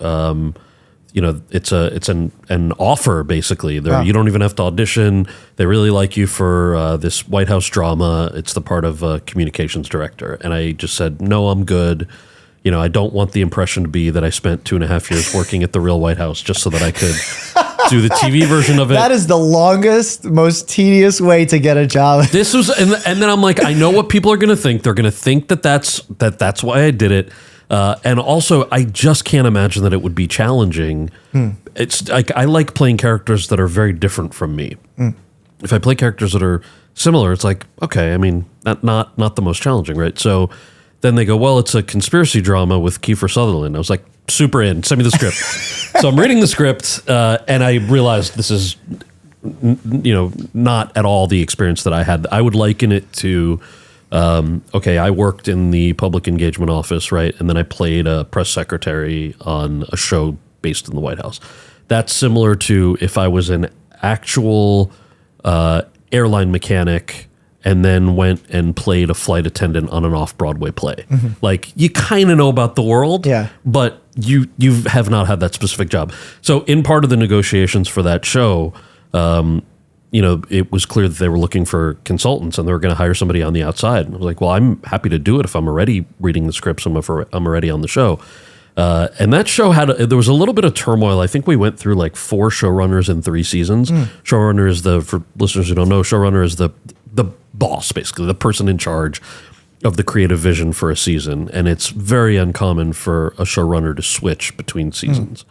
It's an offer basically. You don't even have to audition. They really like you for this White House drama. It's the part of a communications director. And I just said, no, I'm good. I don't want the impression to be that I spent 2.5 years working at the real White House just so that I could do the TV version of it. That is the longest, most tedious way to get a job. This was, and then I'm like, I know what people are going to think. They're going to think that's why I did it. And also, I just can't imagine that it would be challenging. It's like I like playing characters that are very different from me. If I play characters that are similar, it's like, okay, I mean, not the most challenging, right? So then they go, well, it's a conspiracy drama with Kiefer Sutherland. I was like, super in. Send me the script. So I'm reading the script, and I realized this is, not at all the experience that I had. I would liken it to. I worked in the public engagement office, right? And then I played a press secretary on a show based in the White House. That's similar to if I was an actual airline mechanic and then went and played a flight attendant on an off-Broadway play. Like, you kind of know about the world, but you have not had that specific job. So in part of the negotiations for that show, it was clear that they were looking for consultants and they were going to hire somebody on the outside. And I was like, well, I'm happy to do it if I'm already reading the scripts, I'm already on the show. And that show there was a little bit of turmoil. I think we went through like 4 showrunners in 3 seasons. Showrunner is for listeners who don't know, showrunner is the boss, basically, the person in charge of the creative vision for a season. And it's very uncommon for a showrunner to switch between seasons.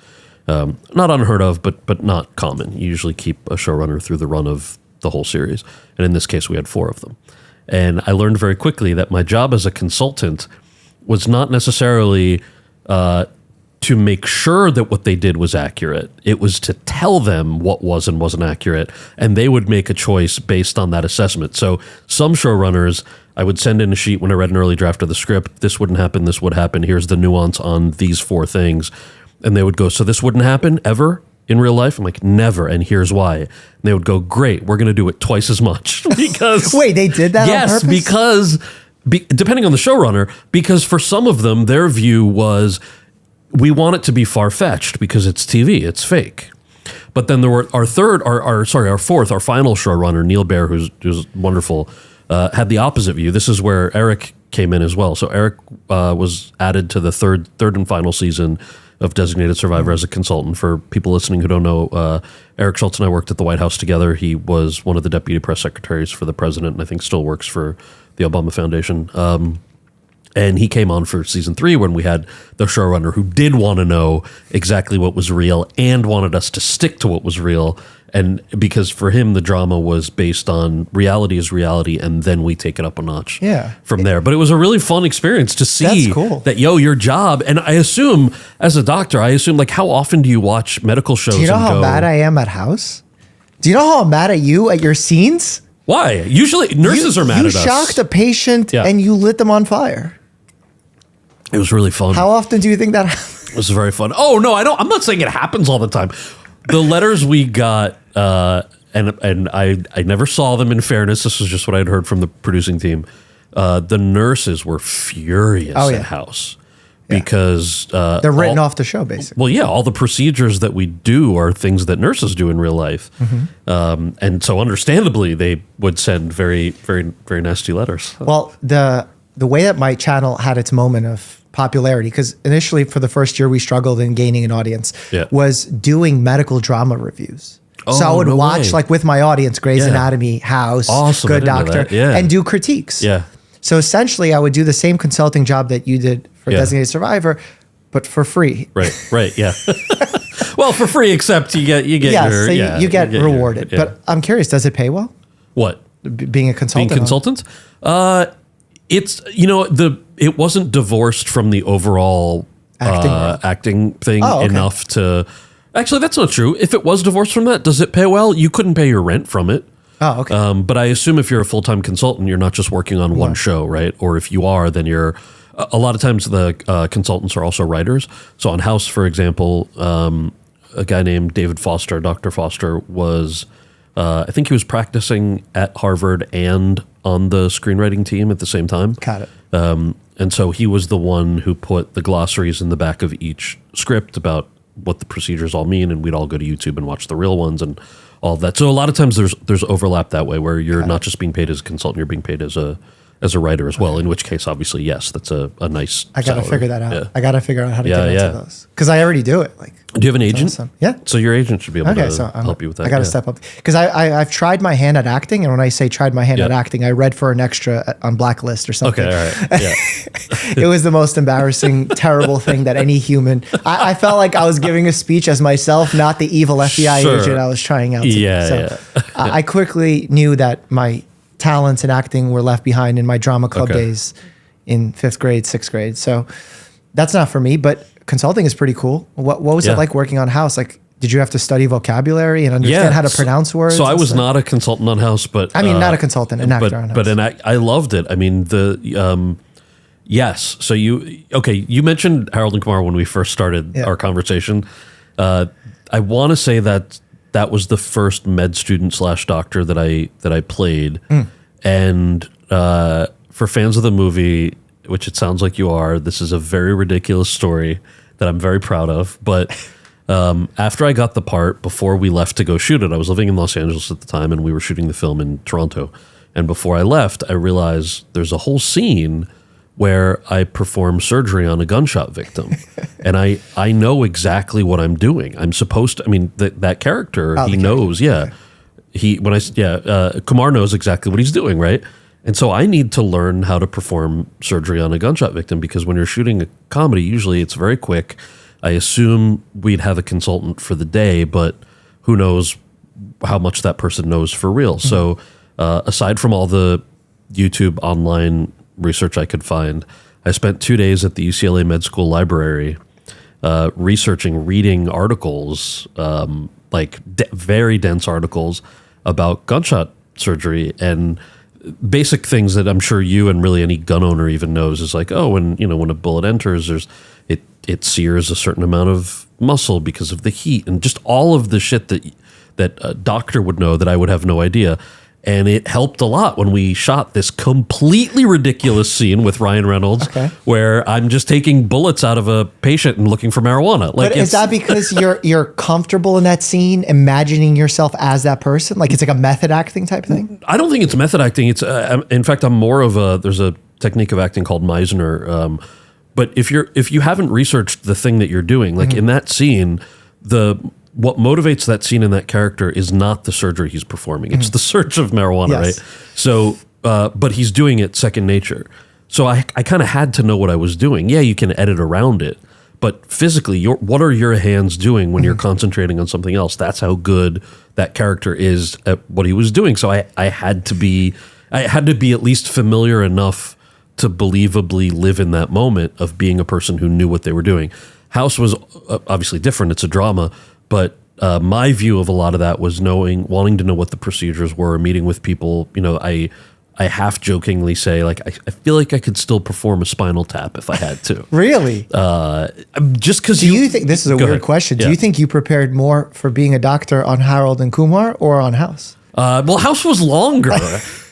Not unheard of, but not common. You usually keep a showrunner through the run of the whole series. And in this case, we had 4 of them. And I learned very quickly that my job as a consultant was not necessarily to make sure that what they did was accurate. It was to tell them what was and wasn't accurate, and they would make a choice based on that assessment. So some showrunners, I would send in a sheet when I read an early draft of the script. This wouldn't happen. This would happen. Here's the nuance on these 4 things. And they would go, so this wouldn't happen ever in real life? I'm like, never. And here's why. And they would go, great. We're going to do it twice as much. Because Wait, they did that on purpose? Because depending on the showrunner, because for some of them, their view was, we want it to be far-fetched because it's TV, it's fake. But then there were our fourth, our final showrunner, Neil Baer, who's wonderful, had the opposite view. This is where Eric came in as well. So Eric was added to the third and final season of Designated Survivor as a consultant. For people listening who don't know, Eric Schultz and I worked at the White House together. He was one of the deputy press secretaries for the president, and I think still works for the Obama Foundation. And he came on for season 3 when we had the showrunner who did want to know exactly what was real and wanted us to stick to what was real. And because for him, the drama was based on reality is reality, and then we take it up a notch from there. But it was a really fun experience to see that, your job. And I assume, as a doctor, like, how often do you watch medical shows? Do you know how mad I am at house? Do you know how I'm mad at you at your scenes? Why? Usually nurses are mad at us. You shocked a patient and you lit them on fire. It was really fun. How often do you think that happens? It was very fun. Oh, no, I'm not saying it happens all the time. The letters we got, and I never saw them, in fairness. This was just what I'd heard from the producing team. The nurses were furious at house because they're written off the show, basically. Well, yeah, all the procedures that we do are things that nurses do in real life. And so understandably, they would send very, very, very nasty letters. Well, the way that my channel had its moment of popularity, because initially for the first year we struggled in gaining an audience, was doing medical drama reviews. So I would watch, like, with my audience, Grey's Anatomy, House, Good Doctor, and do critiques. So essentially I would do the same consulting job that you did for Designated Survivor, but for free. Right, yeah. Well, for free, except you get you get rewarded. But I'm curious, does it pay well? What? Being a consultant? Being a consultant? It's, it wasn't divorced from the overall acting thing enough to... Actually, that's not true. If it was divorced from that, does it pay well? You couldn't pay your rent from it. Oh, okay. But I assume if you're a full-time consultant, you're not just working on one show, right? Or if you are, then you're... A lot of times the consultants are also writers. So on House, for example, a guy named David Foster, Dr. Foster, was... I think he was practicing at Harvard and on the screenwriting team at the same time. Got it. And so he was the one who put the glossaries in the back of each script about what the procedures all mean, and we'd all go to YouTube and watch the real ones and all of that. So a lot of times there's overlap that way, where you're not just being paid as a consultant, you're being paid as a writer as well, in which case, obviously, yes, that's a nice I got to figure that out. Yeah. I got to figure out how to get into those. Because I already do it. Like, do you have an agent? Awesome. Yeah. So your agent should be able to help you with that. I got to step up. Because I've tried my hand at acting, and when I say tried my hand at acting, I read for an extra on Blacklist or something. Okay, all right. Yeah. It was the most embarrassing, terrible thing that any human... I felt like I was giving a speech as myself, not the evil FBI agent I was trying out to be. So I quickly knew that my talents in acting were left behind in my drama club days in 5th grade, 6th grade. So that's not for me, but consulting is pretty cool. What was it like working on House? Like, did you have to study vocabulary and understand how to pronounce words? So I was not a consultant on House, but... I mean, not a consultant, an actor on House. But I loved it. I mean, yes. So you mentioned Harold and Kumar when we first started our conversation. I want to say that was the first med student / doctor that I played. And for fans of the movie, which it sounds like you are, this is a very ridiculous story that I'm very proud of. But after I got the part, before we left to go shoot it, I was living in Los Angeles at the time, and we were shooting the film in Toronto. And before I left, I realized there's a whole scene where I perform surgery on a gunshot victim. And I know exactly what I'm doing. I'm supposed to, I mean, that character, he knows, Kumar knows exactly what he's doing, right? And so I need to learn how to perform surgery on a gunshot victim, because when you're shooting a comedy, usually it's very quick. I assume we'd have a consultant for the day, but who knows how much that person knows for real. So aside from all the YouTube online research I could find. I spent 2 days at the UCLA Med School library reading articles, very dense articles about gunshot surgery, and basic things that I'm sure you and really any gun owner even knows is like, oh, when a bullet enters, it sears a certain amount of muscle because of the heat, and just all of the shit that a doctor would know that I would have no idea. And it helped a lot when we shot this completely ridiculous scene with Ryan Reynolds, where I'm just taking bullets out of a patient and looking for marijuana. But is that because you're comfortable in that scene, imagining yourself as that person? Like it's like a method acting type thing? I don't think it's method acting. It's in fact, I'm more of there's a technique of acting called Meisner. But if you haven't researched the thing that you're doing, like in that scene, what motivates that scene and that character is not the surgery he's performing. It's the search of marijuana, right? So, but he's doing it second nature. So I kind of had to know what I was doing. Yeah, you can edit around it, but physically, what are your hands doing when you're concentrating on something else? That's how good that character is at what he was doing. So I had to be at least familiar enough to believably live in that moment of being a person who knew what they were doing. House was obviously different. It's a drama. But my view of a lot of that was wanting to know what the procedures were, meeting with people. I half jokingly say, like, I feel like I could still perform a spinal tap if I had to. Really? Just because Do you think, this is a weird question, do you think you prepared more for being a doctor on Harold and Kumar or on House? Well, House was longer.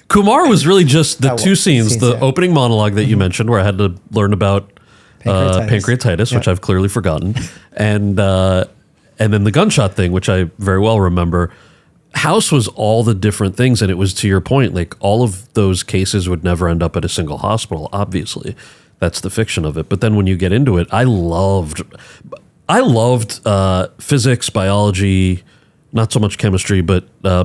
Kumar was really just the two scenes, the opening monologue that you mentioned, where I had to learn about pancreatitis, which I've clearly forgotten, and then the gunshot thing, which I very well remember. House was all the different things, and it was, to your point, like all of those cases would never end up at a single hospital, obviously. That's the fiction of it. But then when you get into it, I loved physics, biology, not so much chemistry, but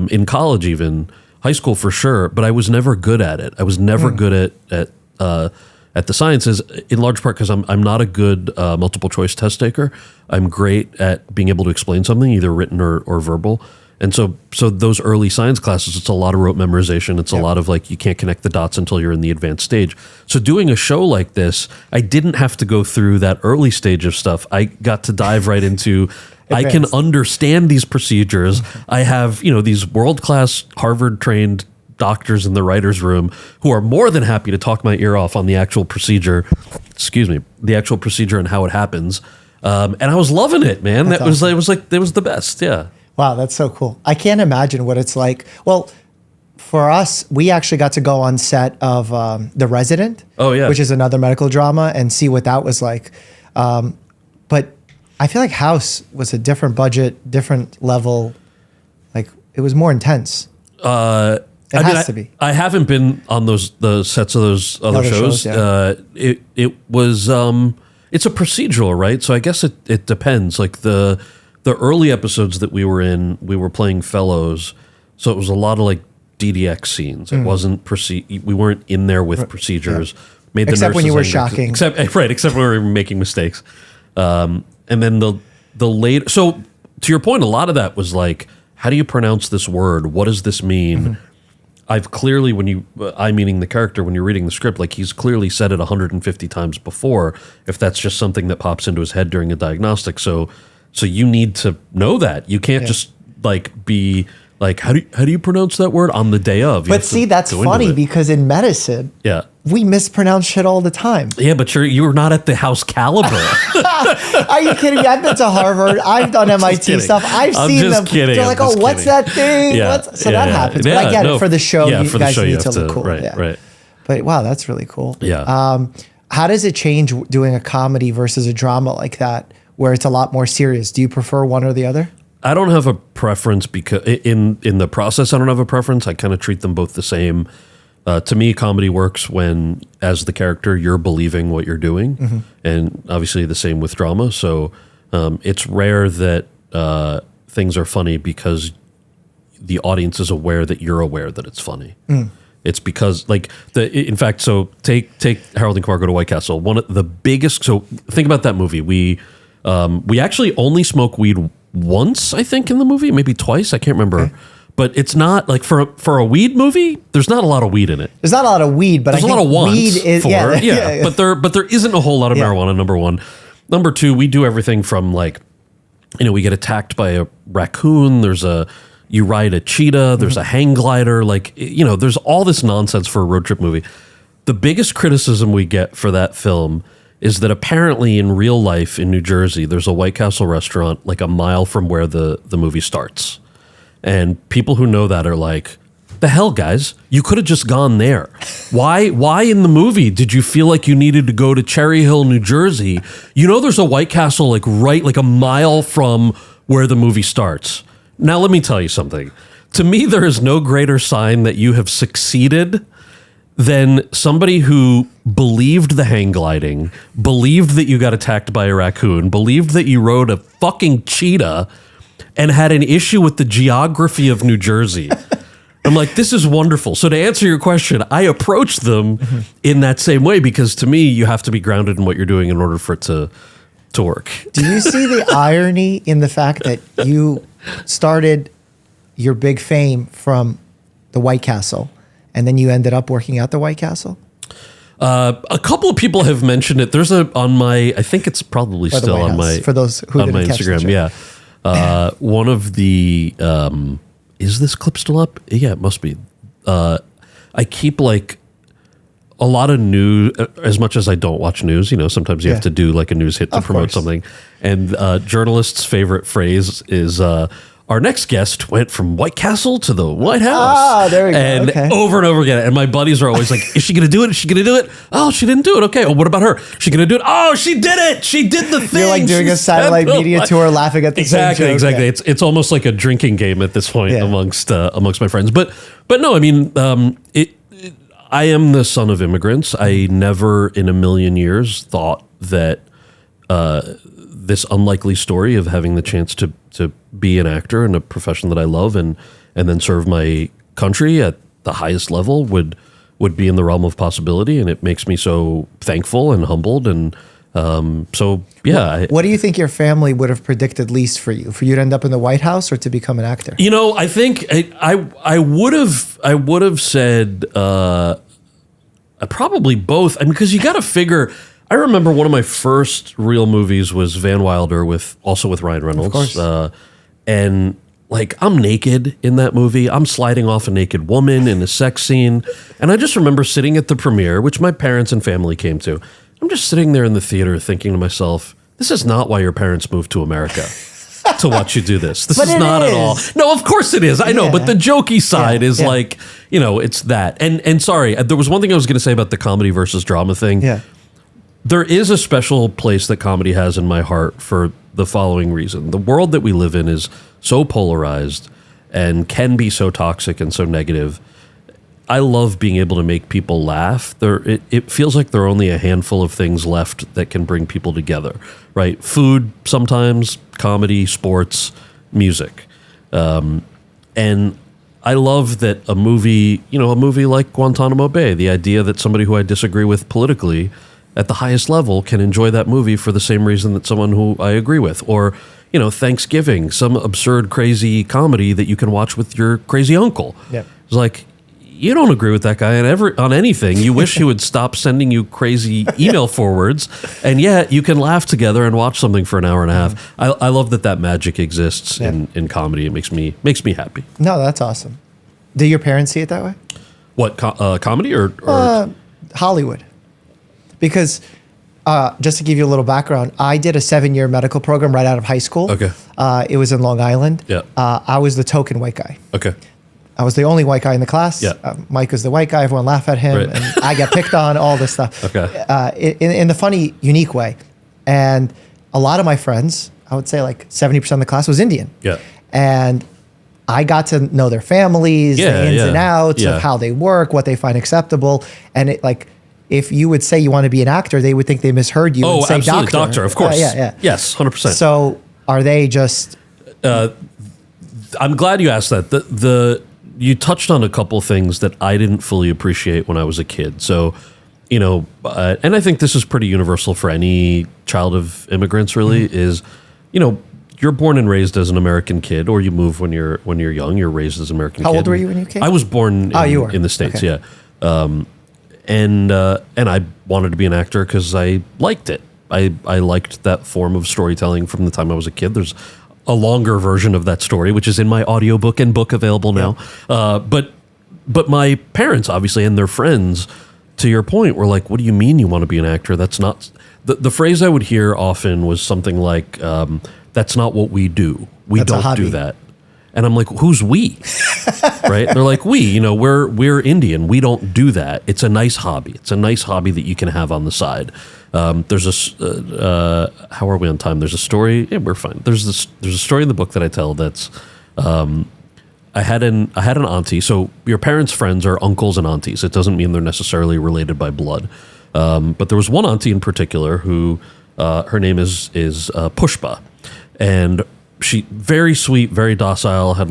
in college even, high school for sure, but I was never good at it. I was never good at the sciences, in large part because I'm not a good multiple choice test taker. I'm great at being able to explain something, either written or verbal. And so those early science classes, it's a lot of rote memorization. It's a lot of like, you can't connect the dots until you're in the advanced stage. So doing a show like this, I didn't have to go through that early stage of stuff. I got to dive right into, I can understand these procedures. I have, these world-class Harvard-trained doctors in the writer's room who are more than happy to talk my ear off on the actual procedure, and how it happens. And I was loving it, man. It was the best. Yeah. Wow. That's so cool. I can't imagine what it's like. Well, for us, we actually got to go on set of The Resident, which is another medical drama, and see what that was like. But I feel like House was a different budget, different level. Like it was more intense. It has to be. I haven't been on the sets of those other shows. It was it's a procedural, right? So I guess it depends. Like the early episodes that we were in, we were playing fellows, so it was a lot of like DDX scenes. It wasn't we weren't in there with procedures. Made the except when you were angry, shocking. Except when we were making mistakes. And then the later. So to your point, a lot of that was like, how do you pronounce this word? What does this mean? I've clearly, meaning the character, when you're reading the script, like he's clearly said it 150 times before, if that's just something that pops into his head during a diagnostic. So you need to know that. You can't just like be like, how do you pronounce that word on the day of? But see, that's funny because in medicine, we mispronounce shit all the time. Yeah, but you're not at the House caliber. Are you kidding me? I've been to Harvard. I've done MIT stuff. I've seen them. Kidding. They're like, what's that thing? So that happens. But I get it. For the show, you guys need to look cool. Right. But wow, that's really cool. Yeah. How does it change doing a comedy versus a drama like that, where it's a lot more serious? Do you prefer one or the other? I don't have a preference because in the process, I don't have a preference. I kind of treat them both the same. To me, comedy works when, as the character, you're believing what you're doing, and obviously the same with drama. So it's rare that things are funny because the audience is aware that you're aware that it's funny. It's because, like, in fact, so take Harold and Kumar Go to White Castle. One of the biggest. So think about that movie. We actually only smoke weed once, I think, in the movie, maybe twice. I can't remember. but it's not like for a weed movie. There's not a lot of weed in it. There's not a lot of weed, but there's I a lot think of wants weed is for yeah. But there isn't a whole lot of marijuana. Number one, number two, we do everything from like, we get attacked by a raccoon. You ride a cheetah. There's a hang glider. Like there's all this nonsense for a road trip movie. The biggest criticism we get for that film is that apparently in real life in New Jersey, there's a White Castle restaurant like a mile from where the movie starts. And people who know that are like, the hell, guys, you could have just gone there. Why in the movie did you feel like you needed to go to Cherry Hill, New Jersey? There's a White Castle like a mile from where the movie starts. Now, let me tell you something. To me, there is no greater sign that you have succeeded than somebody who believed the hang gliding, believed that you got attacked by a raccoon, believed that you rode a fucking cheetah, and had an issue with the geography of New Jersey. I'm like, this is wonderful. So to answer your question, I approach them in that same way because to me, you have to be grounded in what you're doing in order for it to work. Do you see the irony in the fact that you started your big fame from the White Castle and then you ended up working at the White Castle? A couple of people have mentioned it. There's I think it's probably still on my, for those who on my didn't catch Instagram. Yeah. One of the, is this clip still up? Yeah, it must be. I keep like a lot of news, as much as I don't watch news, sometimes you have to do like a news hit to promote something. And journalists' favorite phrase is, our next guest went from White Castle to the White House. Ah, there we go. And okay. over and over again. And my buddies are always like, is she going to do it? Is she going to do it? Oh, she didn't do it. Okay. Oh, what about her? Is she going to do it? Oh, she did it. She did the thing. You're like doing a satellite media tour laughing at the same joke. Exactly. Yeah. It's almost like a drinking game at this point amongst my friends. But no, I mean, I am the son of immigrants. I never in a million years thought that this unlikely story of having the chance to be an actor in a profession that I love and then serve my country at the highest level would be in the realm of possibility. And it makes me so thankful and humbled. And so, yeah. What do you think your family would have predicted least for you to end up in the White House or to become an actor? I think I would have said probably both. I mean, because you got to figure. I remember one of my first real movies was Van Wilder with Ryan Reynolds. Of course. And like I'm naked in that movie. I'm sliding off a naked woman in a sex scene. And I just remember sitting at the premiere, which my parents and family came to. I'm just sitting there in the theater thinking to myself, this is not why your parents moved to America. To watch you do this. This is not at all. No, of course it is. I know, but the jokey side is like, it's that. And sorry, there was one thing I was going to say about the comedy versus drama thing. Yeah. There is a special place that comedy has in my heart for the following reason. The world that we live in is so polarized and can be so toxic and so negative. I love being able to make people laugh. It feels like there are only a handful of things left that can bring people together, right? Food sometimes, comedy, sports, music. And I love that a movie like Guantanamo Bay, the idea that somebody who I disagree with politically at the highest level can enjoy that movie for the same reason that someone who I agree with. Or, Thanksgiving, some absurd, crazy comedy that you can watch with your crazy uncle. Yeah. It's like, you don't agree with that guy on anything. You wish he would stop sending you crazy email forwards, and yet you can laugh together and watch something for an hour and a half. I love that magic exists in comedy. It makes me happy. No, that's awesome. Do your parents see it that way? What, comedy or Hollywood? Because just to give you a little background, I did a 7-year medical program right out of high school. Okay. It was in Long Island. Yeah. I was the token white guy. Okay. I was the only white guy in the class. Yeah. Mike was the white guy. Everyone laughed at him. Right. And I got picked on, all this stuff. Okay. In the funny, unique way. And a lot of my friends, I would say like 70% of the class was Indian. Yeah. And I got to know their families, the ins and outs of how they work, what they find acceptable. And it like, if you would say you want to be an actor, they would think they misheard you and say absolutely. Doctor, of course. Yeah. Yes, 100%. So are they just... I'm glad you asked that. You touched on a couple things that I didn't fully appreciate when I was a kid. So, and I think this is pretty universal for any child of immigrants really, is, you're born and raised as an American kid, or you move when you're young. You're raised as an American kid. How old were you when you came? I was born in the States, okay. yeah. And I wanted to be an actor because I liked it. I liked that form of storytelling from the time I was a kid. There's a longer version of that story, which is in my audiobook and book available now. But my parents, obviously, and their friends, to your point, were like, what do you mean you want to be an actor? That's not... The phrase I would hear often was something like, that's not what we do. That's don't do that. And I'm like, who's we? Right? They're like, we're Indian. We don't do that. It's a nice hobby. It's a nice hobby that you can have on the side. There's how are we on time? There's a story. Yeah, we're fine. There's a story in the book that I tell that's, I had an auntie. So your parents' friends are uncles and aunties. It doesn't mean they're necessarily related by blood. But there was one auntie in particular who, her name is Pushpa, and she very sweet, very docile, had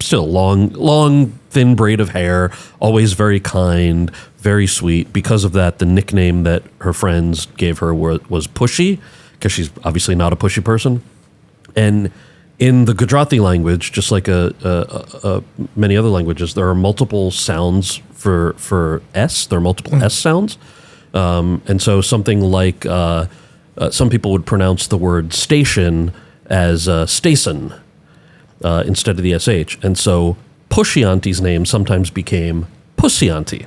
still long, thin braid of hair, always very kind, very sweet. Because of that, the nickname that her friends gave her was Pushy, because she's obviously not a pushy person. And in the Gujarati language, just like many other languages, there are multiple sounds for S. There are multiple S sounds. And so something like some people would pronounce the word station as Stason instead of the SH. And so Pushy Auntie's name sometimes became Pussy Auntie.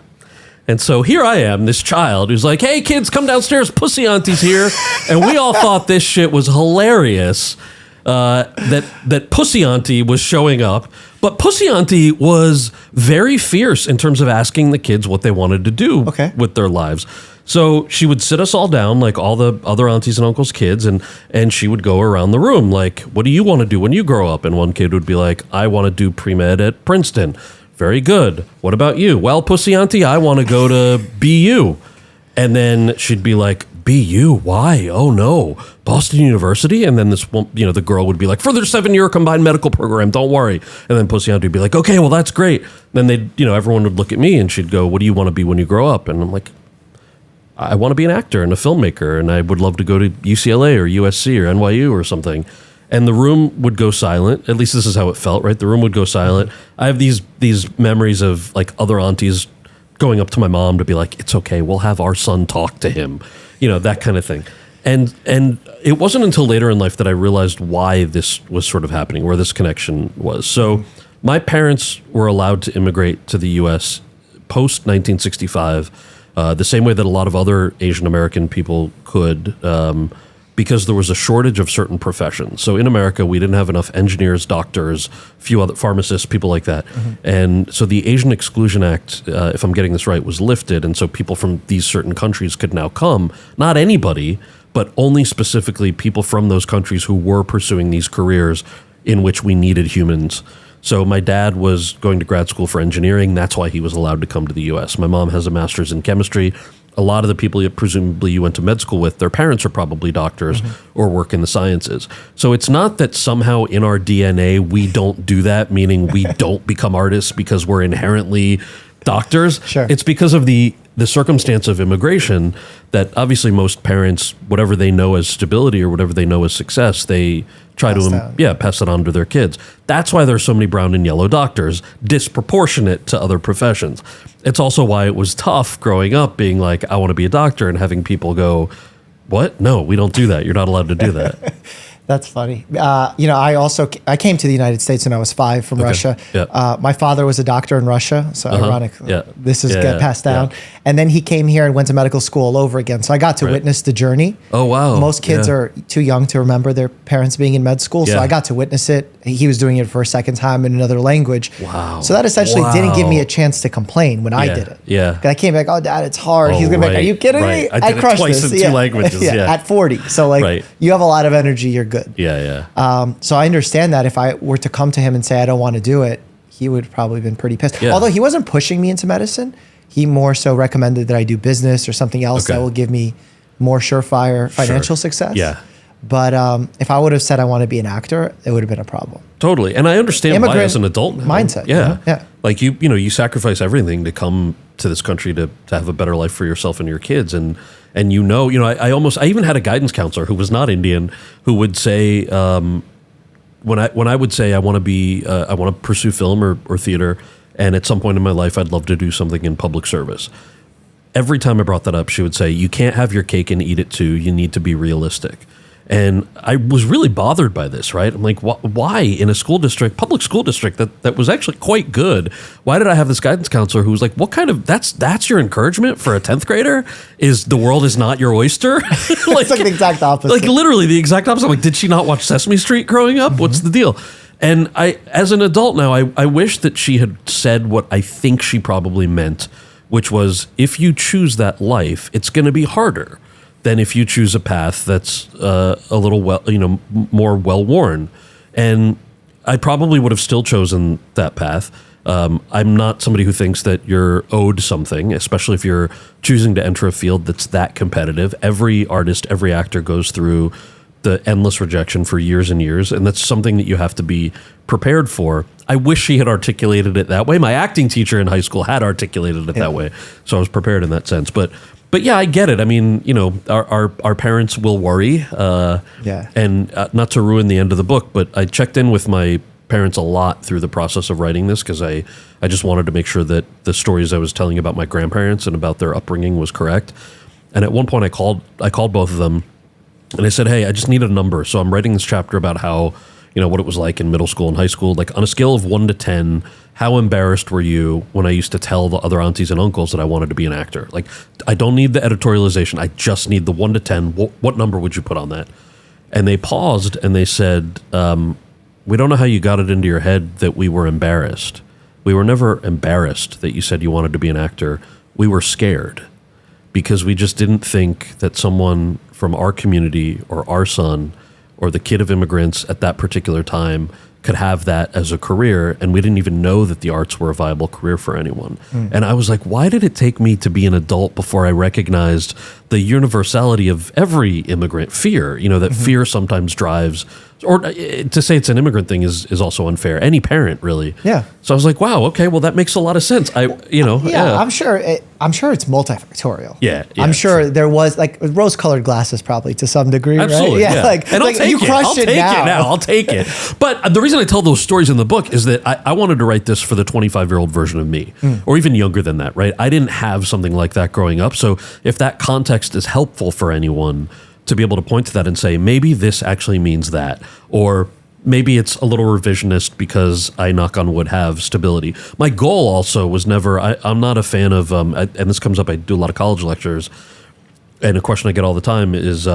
And so here I am, this child who's like, hey, kids, come downstairs, Pussy Auntie's here. And we all thought this shit was hilarious, that Pussy Auntie was showing up. But Pussy Auntie was very fierce in terms of asking the kids what they wanted to do with their lives. So she would sit us all down, like all the other aunties and uncles' kids, and she would go around the room, like, what do you want to do when you grow up? And one kid would be like, I want to do pre-med at Princeton. Very good. What about you? Well, Pussy Auntie, I want to go to BU. And then she'd be like, BU? Why? Oh, no. Boston University? And then this one, the girl would be like, further 7-year combined medical program, don't worry. And then Pussy Auntie would be like, okay, well, that's great. Then they'd, everyone would look at me and she'd go, what do you want to be when you grow up? And I'm like, I want to be an actor and a filmmaker, and I would love to go to UCLA or USC or NYU or something. And the room would go silent. At least this is how it felt, right? The room would go silent. I have these memories of like other aunties going up to my mom to be like, it's okay, we'll have our son talk to him, that kind of thing. And it wasn't until later in life that I realized why this was sort of happening, where this connection was. So my parents were allowed to immigrate to the U.S. post-1965, the same way that a lot of other Asian American people could, because there was a shortage of certain professions. So in America, we didn't have enough engineers, doctors, few other pharmacists, people like that. And so the Asian Exclusion Act, if I'm getting this right, was lifted. And so people from these certain countries could now come. Not anybody, but only specifically people from those countries who were pursuing these careers in which we needed humans. So my dad was going to grad school for engineering. That's why he was allowed to come to the U.S. My mom has a master's in chemistry. A lot of the people presumably you went to med school with, their parents are probably doctors or work in the sciences. So it's not that somehow in our DNA we don't do that, meaning we don't become artists because we're inherently doctors. Sure. It's because of the circumstance of immigration that obviously most parents, whatever they know as stability or whatever they know as success, they try to pass it on to their kids. That's why there's so many brown and yellow doctors, disproportionate to other professions. It's also why it was tough growing up being like, I want to be a doctor, and having people go, what? No, we don't do that. You're not allowed to do that. That's funny. I came to the United States when I was 5 from Russia. Yeah. My father was a doctor in Russia, so ironic. Yeah. This is get passed down. Yeah. And then he came here and went to medical school all over again. So I got to witness the journey. Oh, wow. Most kids are too young to remember their parents being in med school. So I got to witness it. He was doing it for a second time in another language. Wow. So that essentially didn't give me a chance to complain when I did it. Yeah. I came back, oh, Dad, it's hard. He's going to be like, are you kidding me? I did it twice in 2 languages. At 40. So you have a lot of energy. You're good. Yeah. So I understand that if I were to come to him and say I don't want to do it, he would probably have been pretty pissed. Yeah. Although he wasn't pushing me into medicine, he more so recommended that I do business or something else that will give me more surefire financial success. Yeah. But if I would have said I want to be an actor, it would have been a problem. Totally. And I understand why as an adult now. Mindset. Yeah. Like you sacrifice everything to come to this country to have a better life for yourself and your kids. And I even had a guidance counselor who was not Indian who would say, when I would say I want to pursue film or theater, and at some point in my life I'd love to do something in public service. Every time I brought that up, she would say, you can't have your cake and eat it too. You need to be realistic. And I was really bothered by this, right? I'm like, why in a public school district that was actually quite good? Why did I have this guidance counselor who was like, what kind of, that's your encouragement for a 10th grader? Is the world is not your oyster? It's like the exact opposite. Like literally the exact opposite. I'm like, did she not watch Sesame Street growing up? What's the deal? And as an adult now, I wish that she had said what I think she probably meant, which was, if you choose that life, it's going to be harder than if you choose a path that's a little more well-worn. And I probably would have still chosen that path. I'm not somebody who thinks that you're owed something, especially if you're choosing to enter a field that's that competitive. Every artist, every actor goes through the endless rejection for years and years, and that's something that you have to be prepared for. I wish she had articulated it that way. My acting teacher in high school had articulated it that way, so I was prepared in that sense. But yeah, I get it. I mean, our parents will worry, and not to ruin the end of the book, but I checked in with my parents a lot through the process of writing this because I just wanted to make sure that the stories I was telling about my grandparents and about their upbringing was correct. And at one point, I called both of them. And I said, hey, I just need a number. So I'm writing this chapter about how, what it was like in middle school and high school. Like on a scale of 1 to 10, how embarrassed were you when I used to tell the other aunties and uncles that I wanted to be an actor? Like, I don't need the editorialization. I just need the 1 to 10. What number would you put on that? And they paused and they said, we don't know how you got it into your head that we were embarrassed. We were never embarrassed that you said you wanted to be an actor. We were scared because we just didn't think that someone from our community or our son or the kid of immigrants at that particular time could have that as a career, and we didn't even know that the arts were a viable career for anyone. And I was like, why did it take me to be an adult before I recognized the universality of every immigrant fear, that fear sometimes drives, or to say it's an immigrant thing is also unfair. Any parent, really. Yeah. So I was like, wow, okay, well, that makes a lot of sense. I'm sure it's multifactorial. Yeah. I'm sure there was like rose-colored glasses probably to some degree, absolutely, right? Yeah. And I'll take you it. crushed it now. I'll take it. But the reason I tell those stories in the book is that I wanted to write this for the 25-year-old version of me, or even younger than that, right? I didn't have something like that growing up. So if that context is helpful for anyone to be able to point to that and say, maybe this actually means that, or maybe it's a little revisionist because I, knock on wood, have stability. My goal also was never, I'm not a fan of, and this comes up, I do a lot of college lectures, and a question I get all the time is,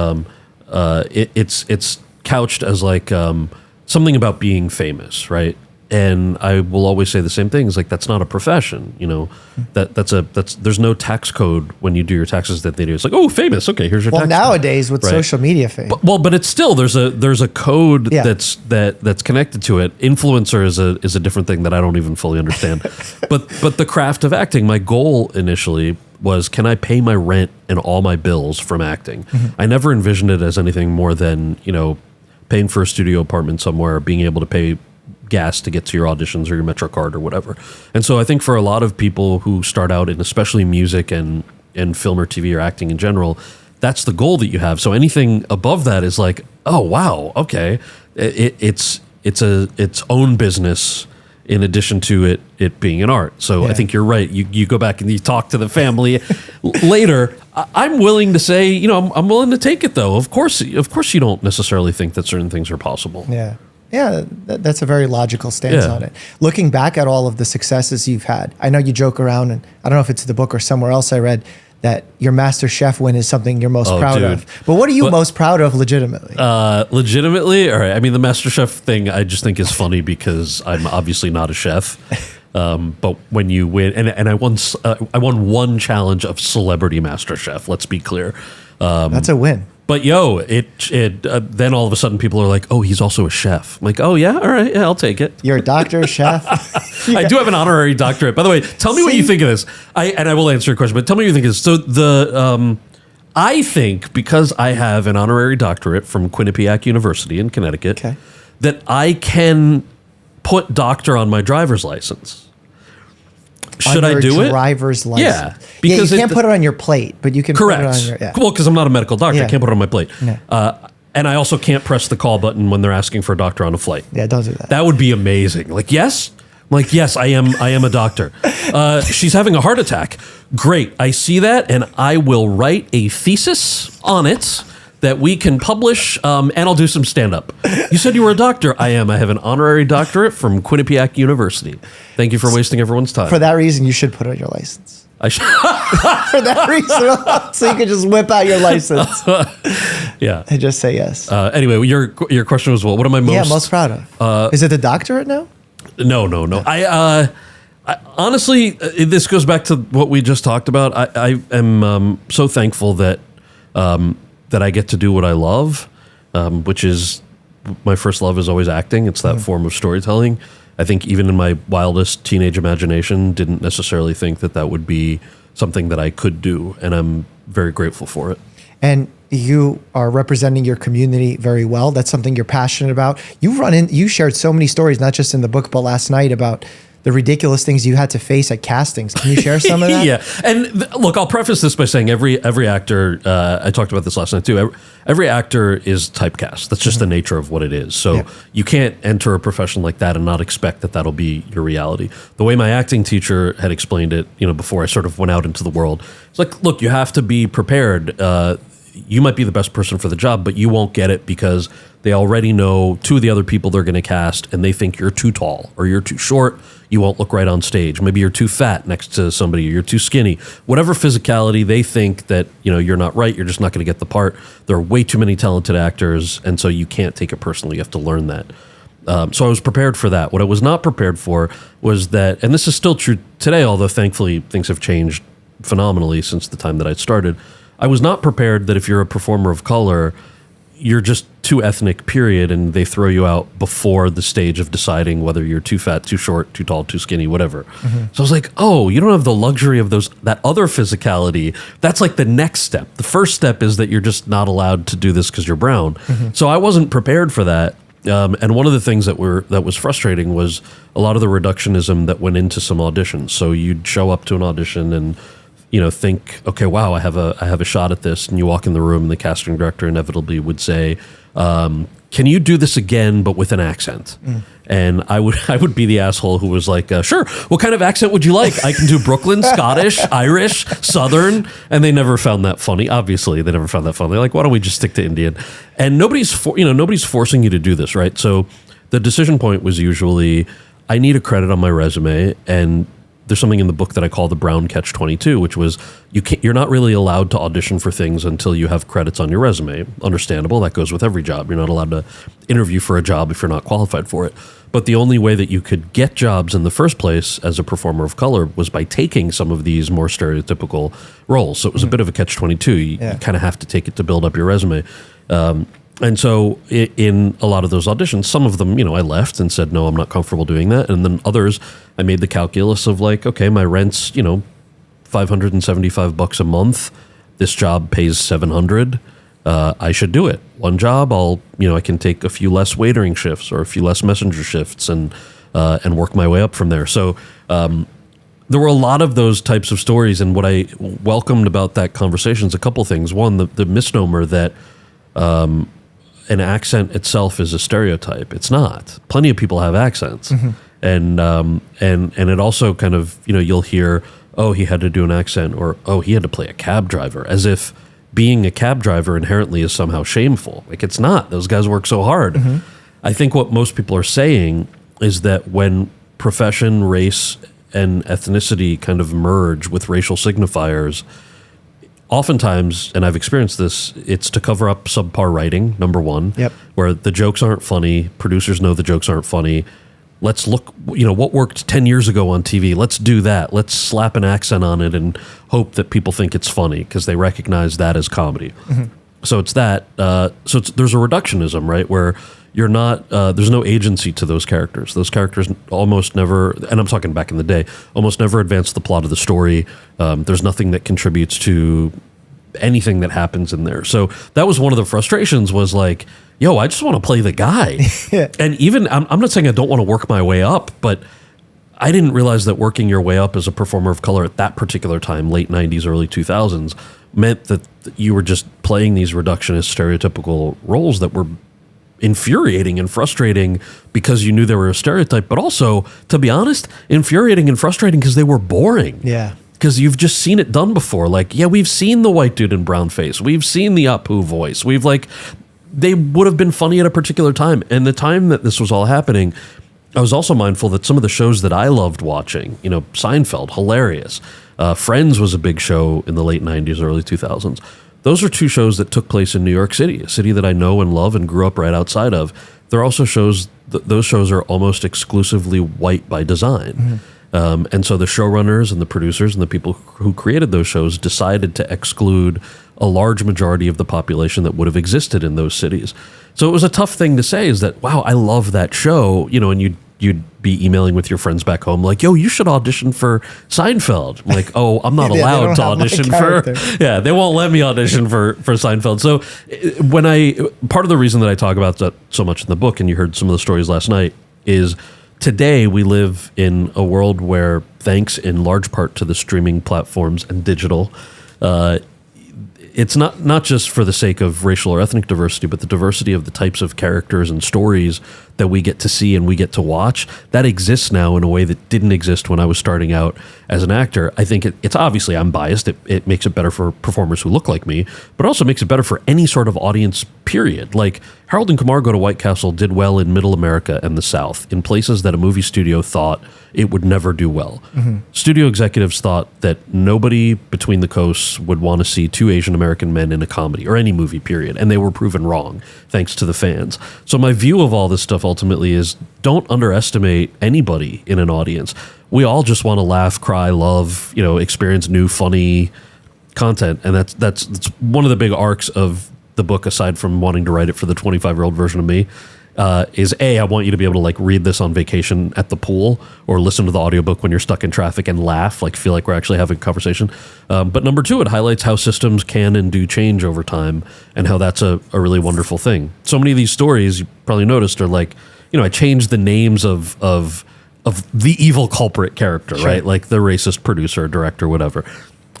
it's couched as like something about being famous, right? And I will always say the same thing. It's like, that's not a profession, there's no tax code when you do your taxes that they do. It's like, oh, famous. Okay, here's your tax code. Well, nowadays with social media fame. But it's still, there's a code that's connected to it. Influencer is a different thing that I don't even fully understand. but the craft of acting, my goal initially was, can I pay my rent and all my bills from acting? I never envisioned it as anything more than, paying for a studio apartment somewhere, being able to pay gas to get to your auditions or your MetroCard or whatever. And so I think for a lot of people who start out in especially music and film or TV or acting in general, that's the goal that you have. So anything above that is like, oh wow, okay, it's its own business in addition to it being an art. So I think you're right. You go back and you talk to the family later. I'm willing to say, I'm willing to take it though. Of course you don't necessarily think that certain things are possible. Yeah. Yeah, that's a very logical stance on it. Looking back at all of the successes you've had, I know you joke around, and I don't know if it's the book or somewhere else I read, that your Master Chef win is something you're most proud of. But what are you most proud of legitimately? Legitimately? All right. I mean, the Master Chef thing I just think is funny because I'm obviously not a chef. But when you win, and I won one challenge of Celebrity Master Chef, let's be clear. That's a win. But then all of a sudden people are like, oh, he's also a chef. I'm like, oh yeah, all right, yeah, I'll take it. You're a doctor, chef. I do have an honorary doctorate. By the way, tell me what you think of this. I will answer your question, but tell me what you think of this. So I think because I have an honorary doctorate from Quinnipiac University in Connecticut, that I can put doctor on my driver's license. should on I your do it? driver's license. Yeah, because you can't put it on your plate, but you can correct. put it on your... Yeah. Well, because I'm not a medical doctor. Yeah. I can't put it on my plate. No. And I also can't press the call button when they're asking for a doctor on a flight. Yeah, don't do that. That would be amazing. Like, yes? I'm like, yes, I am a doctor. She's having a heart attack. Great. I see that, and I will write a thesis on it that we can publish, and I'll do some stand-up. You said you were a doctor. I am. I have an honorary doctorate from Quinnipiac University. Thank you for wasting everyone's time. For that reason, you should put it on your license. I should. For that reason, so you can just whip out your license Yeah. and just say yes. Anyway, your question was what am I most proud of? Is it the doctorate now? No. I honestly, this goes back to what we just talked about. I am so thankful that that I get to do what I love, which is my first love is always acting. It's that form of storytelling. I think even in my wildest teenage imagination, didn't necessarily think that would be something that I could do, and I'm very grateful for it. And you are representing your community very well. That's something you're passionate about. You shared so many stories, not just in the book, but last night about the ridiculous things you had to face at castings. Can you share some of that? Yeah. And look, I'll preface this by saying every actor, I talked about this last night too, every actor is typecast. That's just the nature of what it is. So you can't enter a profession like that and not expect that that'll be your reality. The way my acting teacher had explained it, before I sort of went out into the world, it's like, look, you have to be prepared. You might be the best person for the job, but you won't get it because they already know two of the other people they're going to cast, and they think you're too tall or you're too short. You won't look right on stage. Maybe you're too fat next to somebody, or you're too skinny. Whatever physicality, they think that you're not right. You're just not going to get the part. There are way too many talented actors, and so you can't take it personally. You have to learn that. So I was prepared for that. What I was not prepared for was that, and this is still true today, although thankfully things have changed phenomenally since the time that I started. I was not prepared that if you're a performer of color, you're just too ethnic, period, and they throw you out before the stage of deciding whether you're too fat, too short, too tall, too skinny, whatever. So I was like, oh, you don't have the luxury of that other physicality. That's like the next step. The first step is that you're just not allowed to do this because you're brown. So I wasn't prepared for that. And one of the things that was frustrating was a lot of the reductionism that went into some auditions. So you'd show up to an audition and think, okay, wow, I have a shot at this, and you walk in the room, and the casting director inevitably would say, "Can you do this again, but with an accent?" And I would be the asshole who was like, "Sure. What kind of accent would you like? I can do Brooklyn, Scottish, Irish, Southern." And they never found that funny. Obviously, they never found that funny. They're like, "Why don't we just stick to Indian?" And nobody's forcing you to do this, right? So the decision point was usually, I need a credit on my resume, and there's something in the book that I call the Brown Catch-22, which was you're not really allowed to audition for things until you have credits on your resume. Understandable. That goes with every job. You're not allowed to interview for a job if you're not qualified for it. But the only way that you could get jobs in the first place as a performer of color was by taking some of these more stereotypical roles. So it was a bit of a catch-22. You kind of have to take it to build up your resume. And so in a lot of those auditions, some of them, I left and said, no, I'm not comfortable doing that. And then others, I made the calculus of like, okay, my rent's, $575 a month. This job pays $700. I should do it. One job, I can take a few less waitering shifts or a few less messenger shifts and work my way up from there. So there were a lot of those types of stories. And what I welcomed about that conversation is a couple things. One, the misnomer that an accent itself is a stereotype. It's not. Plenty of people have accents. And it also kind of, you'll hear, oh, he had to do an accent, or, oh, he had to play a cab driver, as if being a cab driver inherently is somehow shameful. Like, it's not. Those guys work so hard. I think what most people are saying is that when profession, race, and ethnicity kind of merge with racial signifiers, oftentimes, and I've experienced this, it's to cover up subpar writing, number one, where the jokes aren't funny, producers know the jokes aren't funny. Let's look, what worked 10 years ago on TV. Let's do that. Let's slap an accent on it and hope that people think it's funny because they recognize that as comedy. So it's that. There's a reductionism, right, where you're not, there's no agency to those characters. Those characters almost never, and I'm talking back in the day, almost never advance the plot of the story. There's nothing that contributes to anything that happens in there. So that was one of the frustrations, was like, yo, I just want to play the guy. And even, I'm not saying I don't want to work my way up, but I didn't realize that working your way up as a performer of color at that particular time, late 90s, early 2000s, meant that you were just playing these reductionist stereotypical roles that were infuriating and frustrating because you knew they were a stereotype, but also, to be honest, infuriating and frustrating because they were boring. Yeah. Because you've just seen it done before. Like, yeah, we've seen the white dude in brown face. We've seen the Apu voice. They would have been funny at a particular time. And the time that this was all happening, I was also mindful that some of the shows that I loved watching, Seinfeld, hilarious. Friends was a big show in the late 90s, early 2000s. Those are two shows that took place in New York City, a city that I know and love and grew up right outside of. They're also shows, those shows are almost exclusively white by design. And so the showrunners and the producers and the people who created those shows decided to exclude a large majority of the population that would have existed in those cities. So it was a tough thing to say, is that, wow, I love that show, and you'd be emailing with your friends back home like, yo, you should audition for Seinfeld. I'm like, oh, I'm not allowed to audition for, they won't let me audition for Seinfeld. So part of the reason that I talk about that so much in the book, and you heard some of the stories last night, is today we live in a world where, thanks in large part to the streaming platforms and digital, it's not just for the sake of racial or ethnic diversity, but the diversity of the types of characters and stories that we get to see and we get to watch, that exists now in a way that didn't exist when I was starting out as an actor. I think it's obviously, I'm biased. It makes it better for performers who look like me, but also makes it better for any sort of audience, period. Like, Harold and Kumar Go to White Castle did well in Middle America and the South, in places that a movie studio thought it would never do well. Studio executives thought that nobody between the coasts would want to see two Asian American men in a comedy or any movie, period. And they were proven wrong, thanks to the fans. So my view of all this stuff ultimately is, don't underestimate anybody in an audience. We all just want to laugh, cry, love, experience new, funny content. And that's one of the big arcs of the book, aside from wanting to write it for the 25-year-old version of me, is I want you to be able to read this on vacation at the pool, or listen to the audiobook when you're stuck in traffic and laugh, feel like we're actually having a conversation. But number two, it highlights how systems can and do change over time, and how that's a really wonderful thing. So many of these stories, you probably noticed, are I changed the names of the evil culprit character, sure, right? Like the racist producer, director, whatever.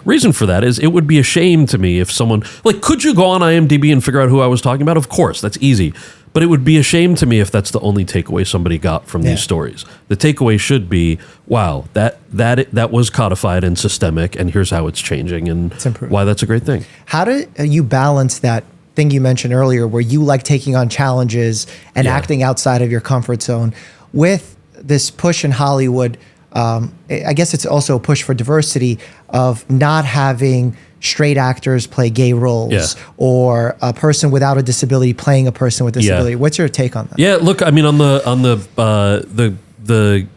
Reason for that is, it would be a shame to me if someone, could you go on IMDb and figure out who I was talking about? Of course, that's easy. But it would be a shame to me if that's the only takeaway somebody got from these stories. The takeaway should be, wow, that was codified and systemic, and here's how it's changing, and why that's a great thing. How do you balance that thing you mentioned earlier, where you like taking on challenges and acting outside of your comfort zone, with this push in Hollywood? I guess it's also a push for diversity, of not having straight actors play gay roles, or a person without a disability playing a person with disability. What's your take on that? Yeah, look, I mean, on the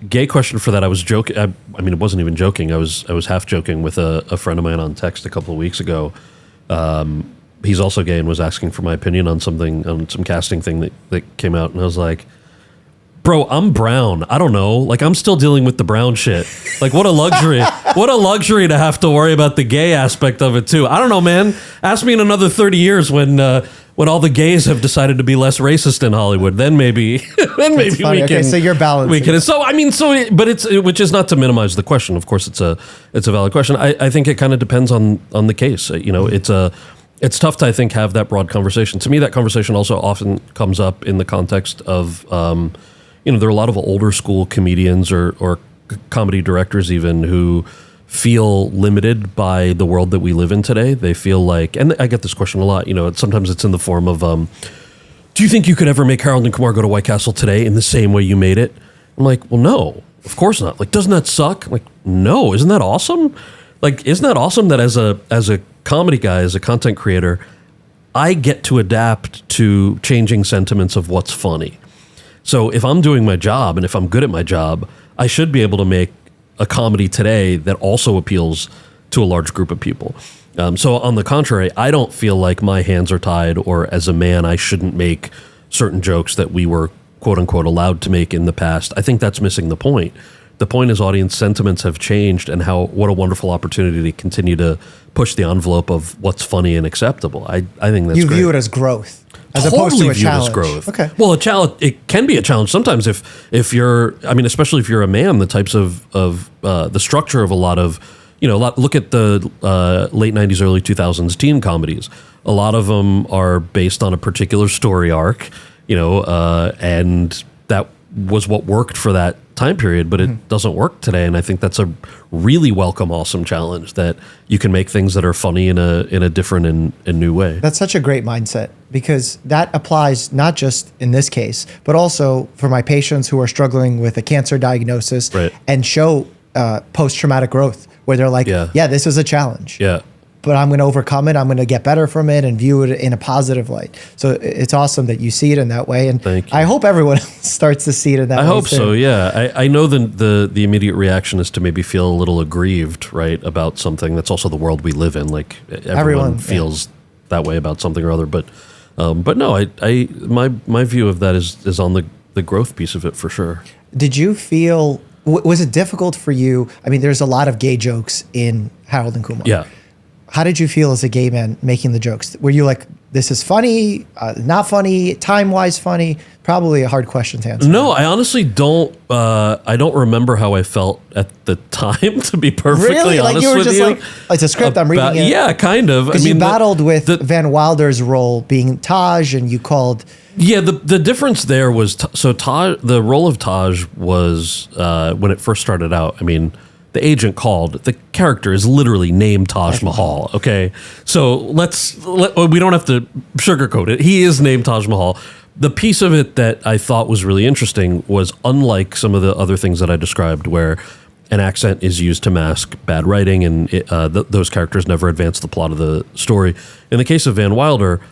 gay question for that, I was joking. I mean, it wasn't even joking. I was half joking with a friend of mine on text a couple of weeks ago. He's also gay and was asking for my opinion on some casting thing that came out, and I was like, bro, I'm brown. I don't know. I'm still dealing with the brown shit. What a luxury. What a luxury to have to worry about the gay aspect of it too. I don't know, man. Ask me in another 30 years when all the gays have decided to be less racist in Hollywood. Then maybe we can. Okay, so you're balancing. We can. But it's, which is not to minimize the question. Of course, it's a valid question. I think it kind of depends on the case. It's tough to, I think, have that broad conversation. To me, that conversation also often comes up in the context of, there are a lot of older school comedians or comedy directors even who feel limited by the world that we live in today. They feel like, and I get this question a lot, sometimes it's in the form of, do you think you could ever make Harold and Kumar Go to White Castle today in the same way you made it? I'm like, well, no, of course not. Doesn't that suck? I'm like, no, isn't that awesome? Isn't that awesome that as a comedy guy, as a content creator, I get to adapt to changing sentiments of what's funny. So if I'm doing my job, and if I'm good at my job, I should be able to make a comedy today that also appeals to a large group of people. So on the contrary, I don't feel like my hands are tied, or as a man, I shouldn't make certain jokes that we were, quote unquote, allowed to make in the past. I think that's missing the point. The point is, audience sentiments have changed, and what a wonderful opportunity to continue to push the envelope of what's funny and acceptable. I think that's great. You view it as growth. As opposed to a view it as challenge. growth. Okay. Well, a challenge, it can be a challenge sometimes if you're, I mean, especially if you're a man, the types of the structure of a lot of, look at the late 90s, early 2000s teen comedies. A lot of them are based on a particular story arc, and that was what worked for that time period, but it doesn't work today. And I think that's a really welcome, awesome challenge that you can make things that are funny in a different and new way. That's such a great mindset, because that applies not just in this case, but also for my patients who are struggling with a cancer diagnosis, Right. and show post-traumatic growth, where they're like, yeah, this is a challenge. Yeah. But I'm going to overcome it. I'm going to get better from it and view it in a positive light. So it's awesome that you see it in that way. And Thank you. I hope everyone starts to see it in that way. I hope too. so, yeah. I know the immediate reaction is to maybe feel a little aggrieved, right, about something. That's also the world we live in. Like everyone feels that way about something or other. But no, my view of that is on the growth piece of it for sure. Did you feel, was it difficult for you? I mean, there's a lot of gay jokes in Harold and Kumar. Yeah. How did you feel as a gay man making the jokes? Were you like, this is funny, not funny, time-wise funny? Probably a hard question to answer. No, I honestly don't. I don't remember how I felt at the time, to be perfectly Really? honest Like you were with just you. like, it's a script, I'm reading it. Yeah, kind of. Because you battled with Van Wilder's role being Taj, and you called... Yeah, the difference there was, Taj, the role of Taj was, when it first started out, I mean, the agent called, the character is literally named Taj Mahal, okay? So we don't have to sugarcoat it. He is named Taj Mahal. The piece of it that I thought was really interesting was, unlike some of the other things that I described, where an accent is used to mask bad writing and those characters never advance the plot of the story. In the case of Van Wilder,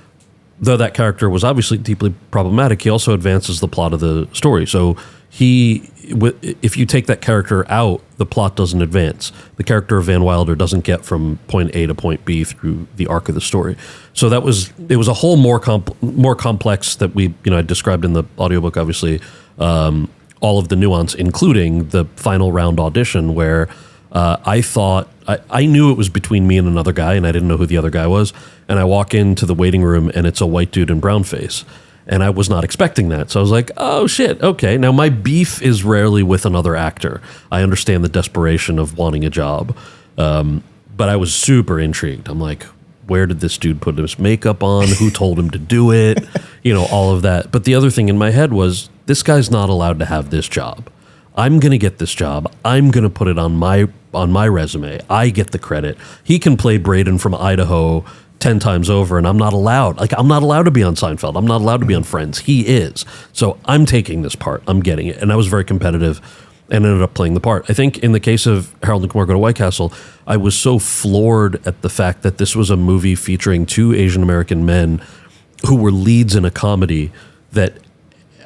though that character was obviously deeply problematic, he also advances the plot of the story. So if you take that character out, the plot doesn't advance. The character of Van Wilder doesn't get from point A to point B through the arc of the story. So it was a whole more complex that I described in the audiobook, obviously, all of the nuance, including the final round audition where I thought, I knew it was between me and another guy, and I didn't know who the other guy was. And I walk into the waiting room, and it's a white dude in brown face. And I was not expecting that. So I was like, oh, shit, okay. Now, my beef is rarely with another actor. I understand the desperation of wanting a job. But I was super intrigued. I'm like, where did this dude put his makeup on? Who told him to do it? All of that. But the other thing in my head was, this guy's not allowed to have this job. I'm going to get this job. I'm going to put it on my resume. I get the credit. He can play Braden from Idaho 10 times over, and I'm not allowed. Like, I'm not allowed to be on Seinfeld. I'm not allowed to be on Friends. He is. So I'm taking this part. I'm getting it. And I was very competitive and ended up playing the part. I think in the case of Harold and Kumar Go to White Castle, I was so floored at the fact that this was a movie featuring two Asian American men who were leads in a comedy that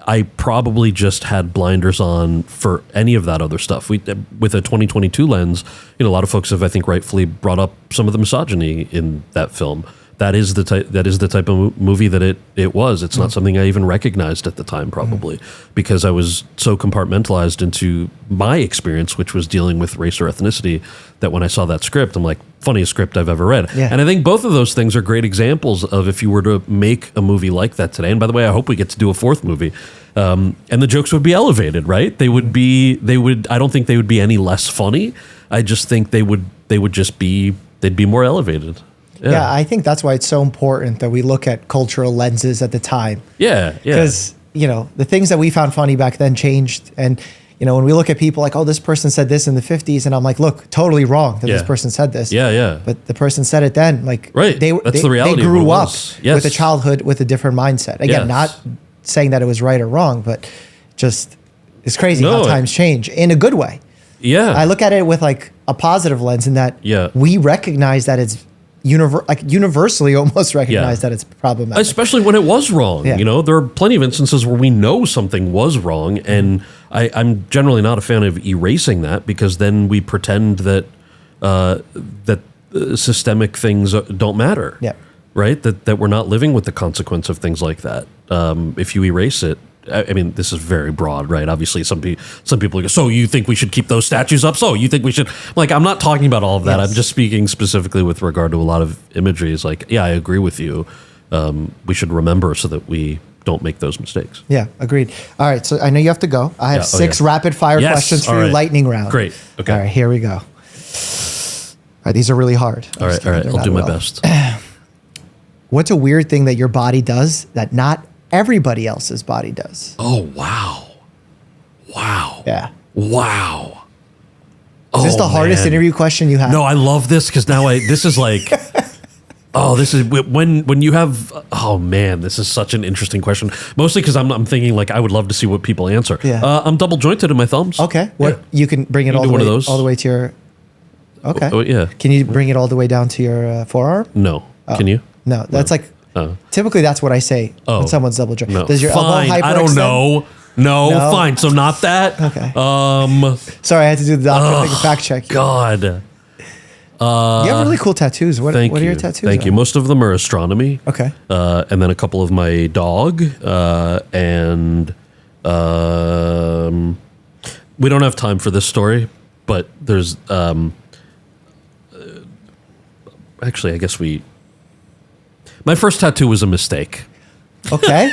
I probably just had blinders on for any of that other stuff. With a 2022 lens, a lot of folks have, I think, rightfully brought up some of the misogyny in that film. That is the type of movie that it was. It's not something I even recognized at the time, probably, because I was so compartmentalized into my experience, which was dealing with race or ethnicity, that when I saw that script, I'm like, funniest script I've ever read. Yeah. And I think both of those things are great examples of if you were to make a movie like that today. And by the way, I hope we get to do a fourth movie. And the jokes would be elevated, right? I don't think they would be any less funny. I just think they'd be more elevated. Yeah, I think that's why it's so important that we look at cultural lenses at the time. Yeah. Because, the things that we found funny back then changed. And, when we look at people like, oh, this person said this in the 50s, and I'm like, look, totally wrong that this person said this. Yeah. But the person said it then. Like, right. That's the reality. They grew up Yes. with a childhood with a different mindset. Again, not saying that it was right or wrong, but just it's crazy how times change in a good way. Yeah. I look at it with like a positive lens in that we recognize that it's universally almost recognize that it's problematic. Especially when it was wrong. Yeah. There are plenty of instances where we know something was wrong, and I'm generally not a fan of erasing that, because then we pretend that systemic things don't matter. Yeah. Right? That we're not living with the consequence of things like that. If you erase it, I mean, this is very broad, right? Obviously, some people go, so you think we should keep those statues up? So you think we should? Like, I'm not talking about all of that. Yes. I'm just speaking specifically with regard to a lot of imagery. It's like, yeah, I agree with you. we should remember so that we don't make those mistakes. Yeah, agreed. All right, so I know you have to go. I have 6 rapid fire questions for your lightning round. Great. Okay. All right, here we go. All right, these are really hard. All right. I'll do my best. What's a weird thing that your body does that not everybody else's body does? Oh, wow. Yeah. Wow. Is this the hardest interview question you have? No, I love this because now this is like, this is when you have, this is such an interesting question. Mostly because I'm thinking like I would love to see what people answer. Yeah. I'm double jointed in my thumbs. Okay. What you can bring it all the way to your. Okay. Oh, yeah. Can you bring it all the way down to your forearm? No. Can you? No. That's typically that's what I say when someone's double jointed. No. Does your elbow hyperextend? I don't know. No, fine. So not that. Okay. Sorry, I had to do the doctor fact check. God. You have really cool tattoos. What are your tattoos? Thank you. Most of them are astronomy. Okay. And then a couple of my dog. And we don't have time for this story, but there's actually, I guess my first tattoo was a mistake. Okay.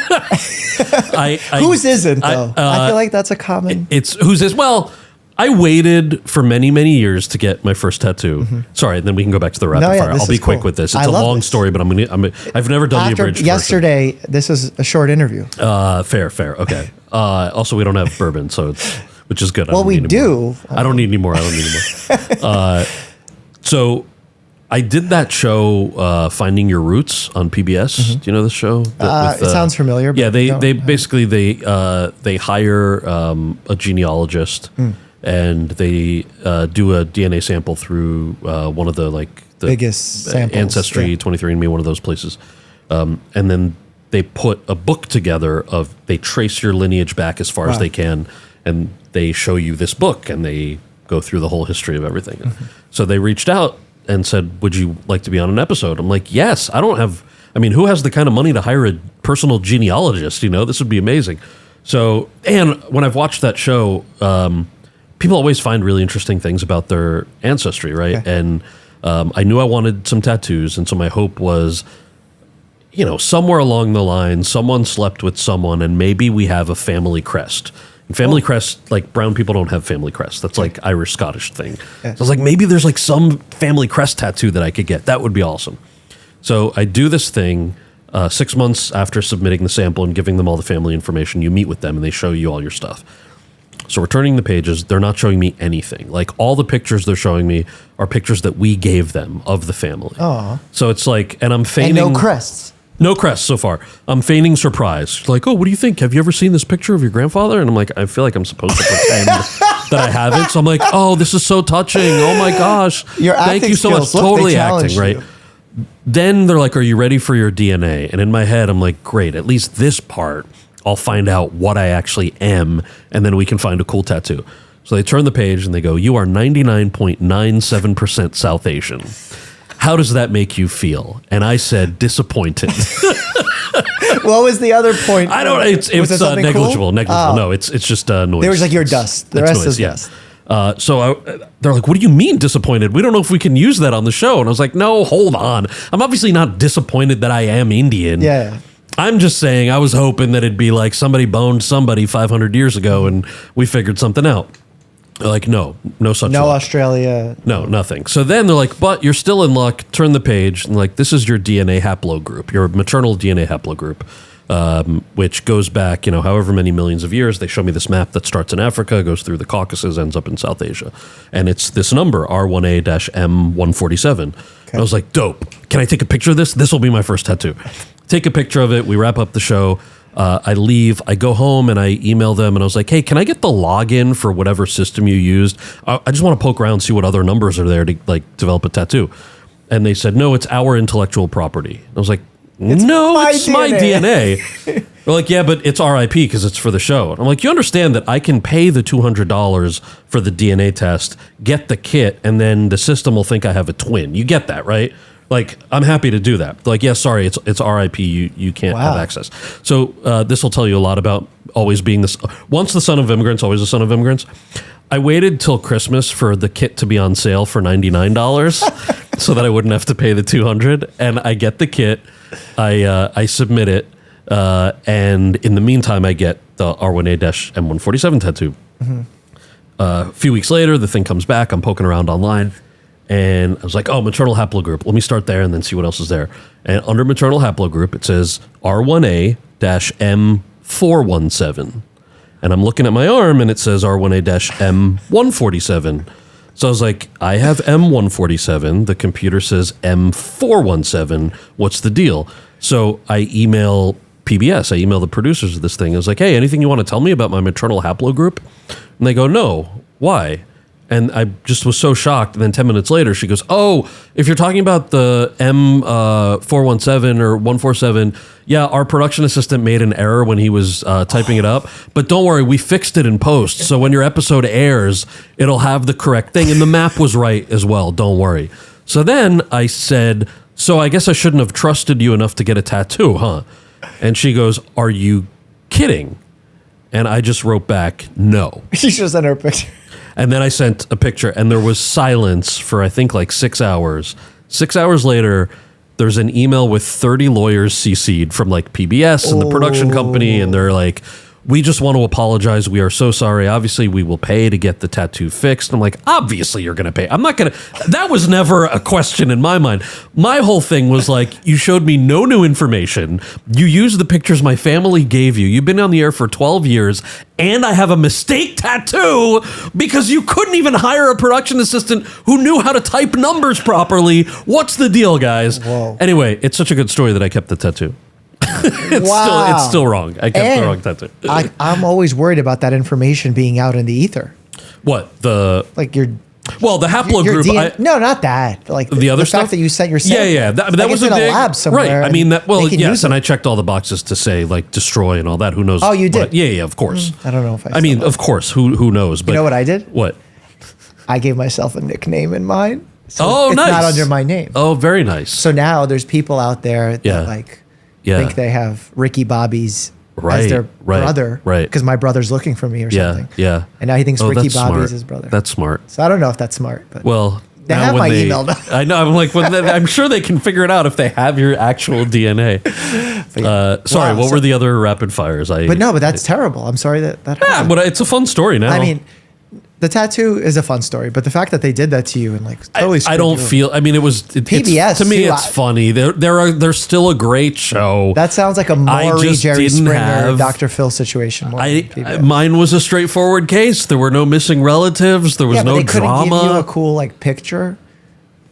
Whose isn't though? I feel like that's a common. It's whose is. Well, I waited for many, many years to get my first tattoo. Mm-hmm. Sorry, then we can go back to the rapid fire. I'll be quick with this. It's a long story, but I've never done the abridged yesterday, this is a short interview. Fair. Okay. Also, we don't have bourbon, which is good. Well, we do. I don't need any more. So I did that show, Finding Your Roots on PBS. Mm-hmm. Do you know this show? It sounds familiar. Yeah, they basically hire a genealogist and they do a DNA sample through one of the biggest samples, Ancestry, 23andMe, one of those places, and then they put a book together they trace your lineage back as far as they can, and they show you this book and they go through the whole history of everything. Mm-hmm. So they reached out and said, would you like to be on an episode? I'm like, yes. Who has the kind of money to hire a personal genealogist? This would be amazing. So, and when I've watched that show, people always find really interesting things about their ancestry, right? Okay. And I knew I wanted some tattoos. And so my hope was, somewhere along the line, someone slept with someone and maybe we have a family crest. Family crest, like brown people don't have family crest. That's like Irish Scottish thing. Yeah. So I was like, maybe there's like some family crest tattoo that I could get. That would be awesome. So I do this thing 6 months after submitting the sample and giving them all the family information. You meet with them and they show you all your stuff. So we're turning the pages. They're not showing me anything. Like all the pictures they're showing me are pictures that we gave them of the family. Oh. So it's like, and I'm feigning. And no crests. No crests so far. I'm feigning surprise. Like, what do you think? Have you ever seen this picture of your grandfather? And I'm like, I feel like I'm supposed to pretend that I haven't. So I'm like, this is so touching. Oh my gosh. Thank you so much. Totally acting, right? Then they're like, are you ready for your DNA? And in my head, I'm like, great. At least this part, I'll find out what I actually am. And then we can find a cool tattoo. So they turn the page and they go, you are 99.97% South Asian. How does that make you feel? And I said, disappointed. What was the other point? I don't. It's negligible. Cool? Negligible. No, it's just noise. There was like your dust. The rest is dust. They're like, what do you mean disappointed? We don't know if we can use that on the show. And I was like, no, hold on. I'm obviously not disappointed that I am Indian. Yeah. I'm just saying I was hoping that it'd be like somebody boned somebody 500 years ago and we figured something out. Like, no such No luck. Australia. No, nothing. So then they're like, but you're still in luck. Turn the page. And like, this is your DNA haplogroup, your maternal DNA haplogroup, which goes back, however many millions of years. They show me this map that starts in Africa, goes through the Caucasus, ends up in South Asia. And it's this number, R1A-M147. Okay. I was like, dope. Can I take a picture of this? This will be my first tattoo. Take a picture of it. We wrap up the show. I leave, I go home and I email them and I was like, hey, can I get the login for whatever system you used? I just want to poke around and see what other numbers are there to like develop a tattoo. And they said, no, it's our intellectual property. I was like, it's my DNA. They're like, yeah, but it's RIP because it's for the show. And I'm like, you understand that I can pay the $200 for the DNA test, get the kit, and then the system will think I have a twin. You get that, right? Like, I'm happy to do that. Like, yeah, sorry, it's RIP. You can't have access. So this will tell you a lot about always being this. Once the son of immigrants, always the son of immigrants. I waited till Christmas for the kit to be on sale for $99. so that I wouldn't have to pay the $200. And I get the kit, I submit it, and in the meantime, I get the R1A-M147 tattoo. A few weeks later, the thing comes back. I'm poking around online, and I was like, "Oh, maternal haplogroup. Let me start there and then see what else is there." And under maternal haplogroup, it says R1A-M417. And I'm looking at my arm, and it says R1A-M147. So I was like, I have M147. The computer says M417. What's the deal? So I email PBS. I email the producers of this thing. I was like, hey, anything you want to tell me about my maternal haplogroup? And they go, no. Why? And I just was so shocked. And then 10 minutes later, she goes, oh, if you're talking about the M417 or 147, yeah, our production assistant made an error when he was typing it up. But don't worry, we fixed it in post. So when your episode airs, it'll have the correct thing. And the map was right as well. Don't worry. So then I said, so I guess I shouldn't have trusted you enough to get a tattoo, huh? And she goes, are you kidding? And I just wrote back, no. You should have sent her a picture. And then I sent a picture, and there was silence for, I think, like 6 hours. 6 hours later, there's an email with 30 lawyers CC'd from like PBS and the production company, and they're like, we just want to apologize. We are so sorry. Obviously, we will pay to get the tattoo fixed. I'm like, obviously you're going to pay. I'm not going to. That was never a question in my mind. My whole thing was like, you showed me no new information. You used the pictures my family gave you. You've been on the air for 12 years, and I have a mistake tattoo because you couldn't even hire a production assistant who knew how to type numbers properly. What's the deal, guys? Whoa. Anyway, it's such a good story that I kept the tattoo. It's still wrong. I kept the wrong tattoo. I'm always worried about that information being out in the ether. What? Like your the haplogroup. No, not that. Like the other stuff fact that you sent your sample. Yeah. That was in a lab somewhere. Right. I mean, yes, and it. I checked all the boxes to say like destroy and all that. Who knows? Oh, you did? Yeah, of course. I don't know if I mean, that. of course. Who knows? But you know what I did? What? I gave myself a nickname in mine. So it's nice. not under my name. Oh, very nice. So now there's people out there that think they have Ricky Bobby's as their brother. Right. Because my brother's looking for me or something. Yeah. And now he thinks Ricky that's Bobby smart. is his brother. That's smart. So I don't know if that's smart. But well, they have my email now. I know. I'm like, I'm sure they can figure it out if they have your actual DNA. Sorry, what were the other rapid fires? But that's terrible. I'm sorry that happened. Yeah, but it's a fun story now. I mean, the tattoo is a fun story, but the fact that they did that to you and like totally I don't feel. I mean, it was PBS. To me, it's funny. They're still a great show. That sounds like a Maury, Jerry Springer, Dr. Phil situation. Mine was a straightforward case. There were no missing relatives. There was no they couldn't drama. Give you a cool like picture.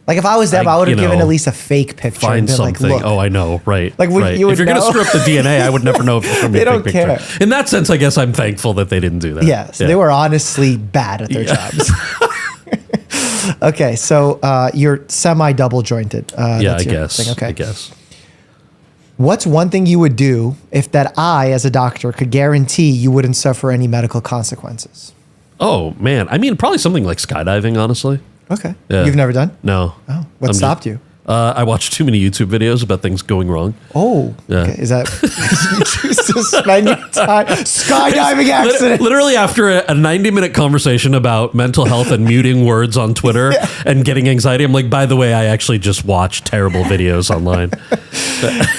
Like if I was them, I would have given at least a fake picture. Find been something. Like, look. I know, right? Like right. You would if you're going to screw up the DNA, I would never know if it's from They your don't fake care. picture. In that sense, I guess I'm thankful that they didn't do that. Yeah, so they were honestly bad at their jobs. Okay, so you're semi-double jointed. I guess. Thing. Okay. I guess. What's one thing you would do if that I, as a doctor, could guarantee you wouldn't suffer any medical consequences? Oh, man. I mean, probably something like skydiving, honestly. Okay. Yeah. You've never done? No. Oh, what stopped you? I watched too many YouTube videos about things going wrong. Oh, yeah. Okay. Is that you choose to spend your time skydiving accident? Literally after a 90-minute conversation about mental health and muting words on Twitter and getting anxiety, I'm like, by the way, I actually just watched terrible videos online.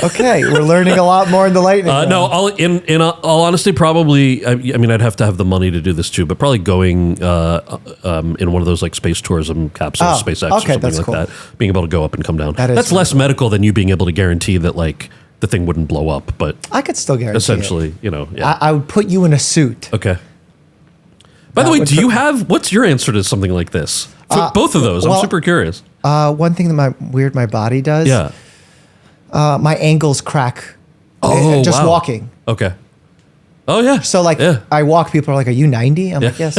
Okay, we're learning a lot more in the lightning. No, in all honesty, probably. I mean, I'd have to have the money to do this too, but probably going in one of those like space tourism capsules, SpaceX, or something like that. Being able to go up and come down. That's less medical than you being able to guarantee that like the thing wouldn't blow up. But I could still guarantee. Essentially, I would put you in a suit. Okay. By the way, do you have? What's your answer to something like this? For both of those, I'm super curious. One thing that my body does. Yeah. My ankles crack. Just walking. Okay. Oh yeah. So I walk. People are like, "Are you 90?" I'm like, "Yes."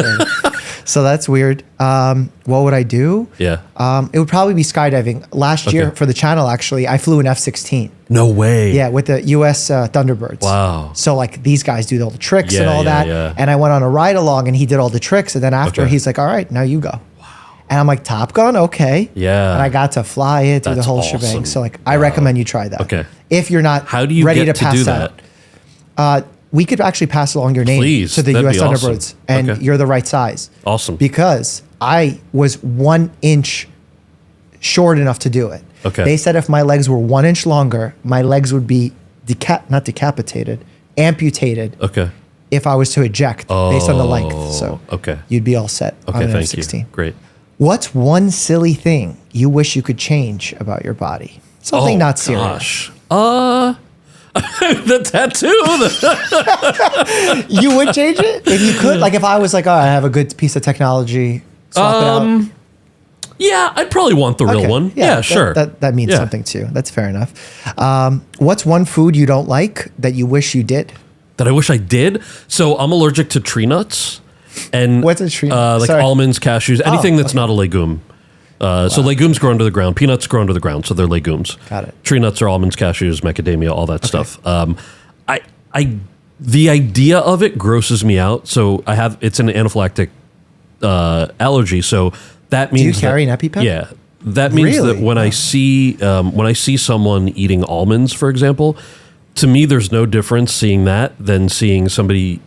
So that's weird. What would I do? Yeah. It would probably be skydiving. Last year for the channel, actually, I flew an F-16. No way. Yeah, with the U.S. Thunderbirds. Wow. So like these guys do all the tricks and all that. Yeah. And I went on a ride along and he did all the tricks. And then after he's like, all right, now you go. And I'm like, Top Gun, okay. Yeah. And I got to fly it through the whole shebang. So like, I recommend you try that. Okay. If you're not How do you ready get to pass do that? out. We could actually pass along your name to the U.S. Thunderbirds, and you're the right size. Awesome. Because I was 1 inch short enough to do it. Okay. They said if my legs were 1 inch longer, my legs would be not decapitated, amputated. Okay. If I was to eject based on the length. So okay. you'd be all set on Okay, an thank F-16. you. Great. What's one silly thing you wish you could change about your body? Something not serious. Gosh. The tattoo. You would change it if you could? Like if I was like, I have a good piece of technology, swap it out. Yeah, I'd probably want the real one. Yeah, sure. That means something too. That's fair enough. What's one food you don't like that you wish you did? That I wish I did. So I'm allergic to tree nuts. And what's a tree nut? Like almonds, cashews, anything that's not a legume. So legumes grow under the ground. Peanuts grow under the ground, so they're legumes. Got it. Tree nuts are almonds, cashews, macadamia, all that stuff. The idea of it grosses me out. So it's an anaphylactic allergy. So that means do you carry an EpiPen? Yeah, that means that when I see someone eating almonds, for example, to me there's no difference seeing that than seeing somebody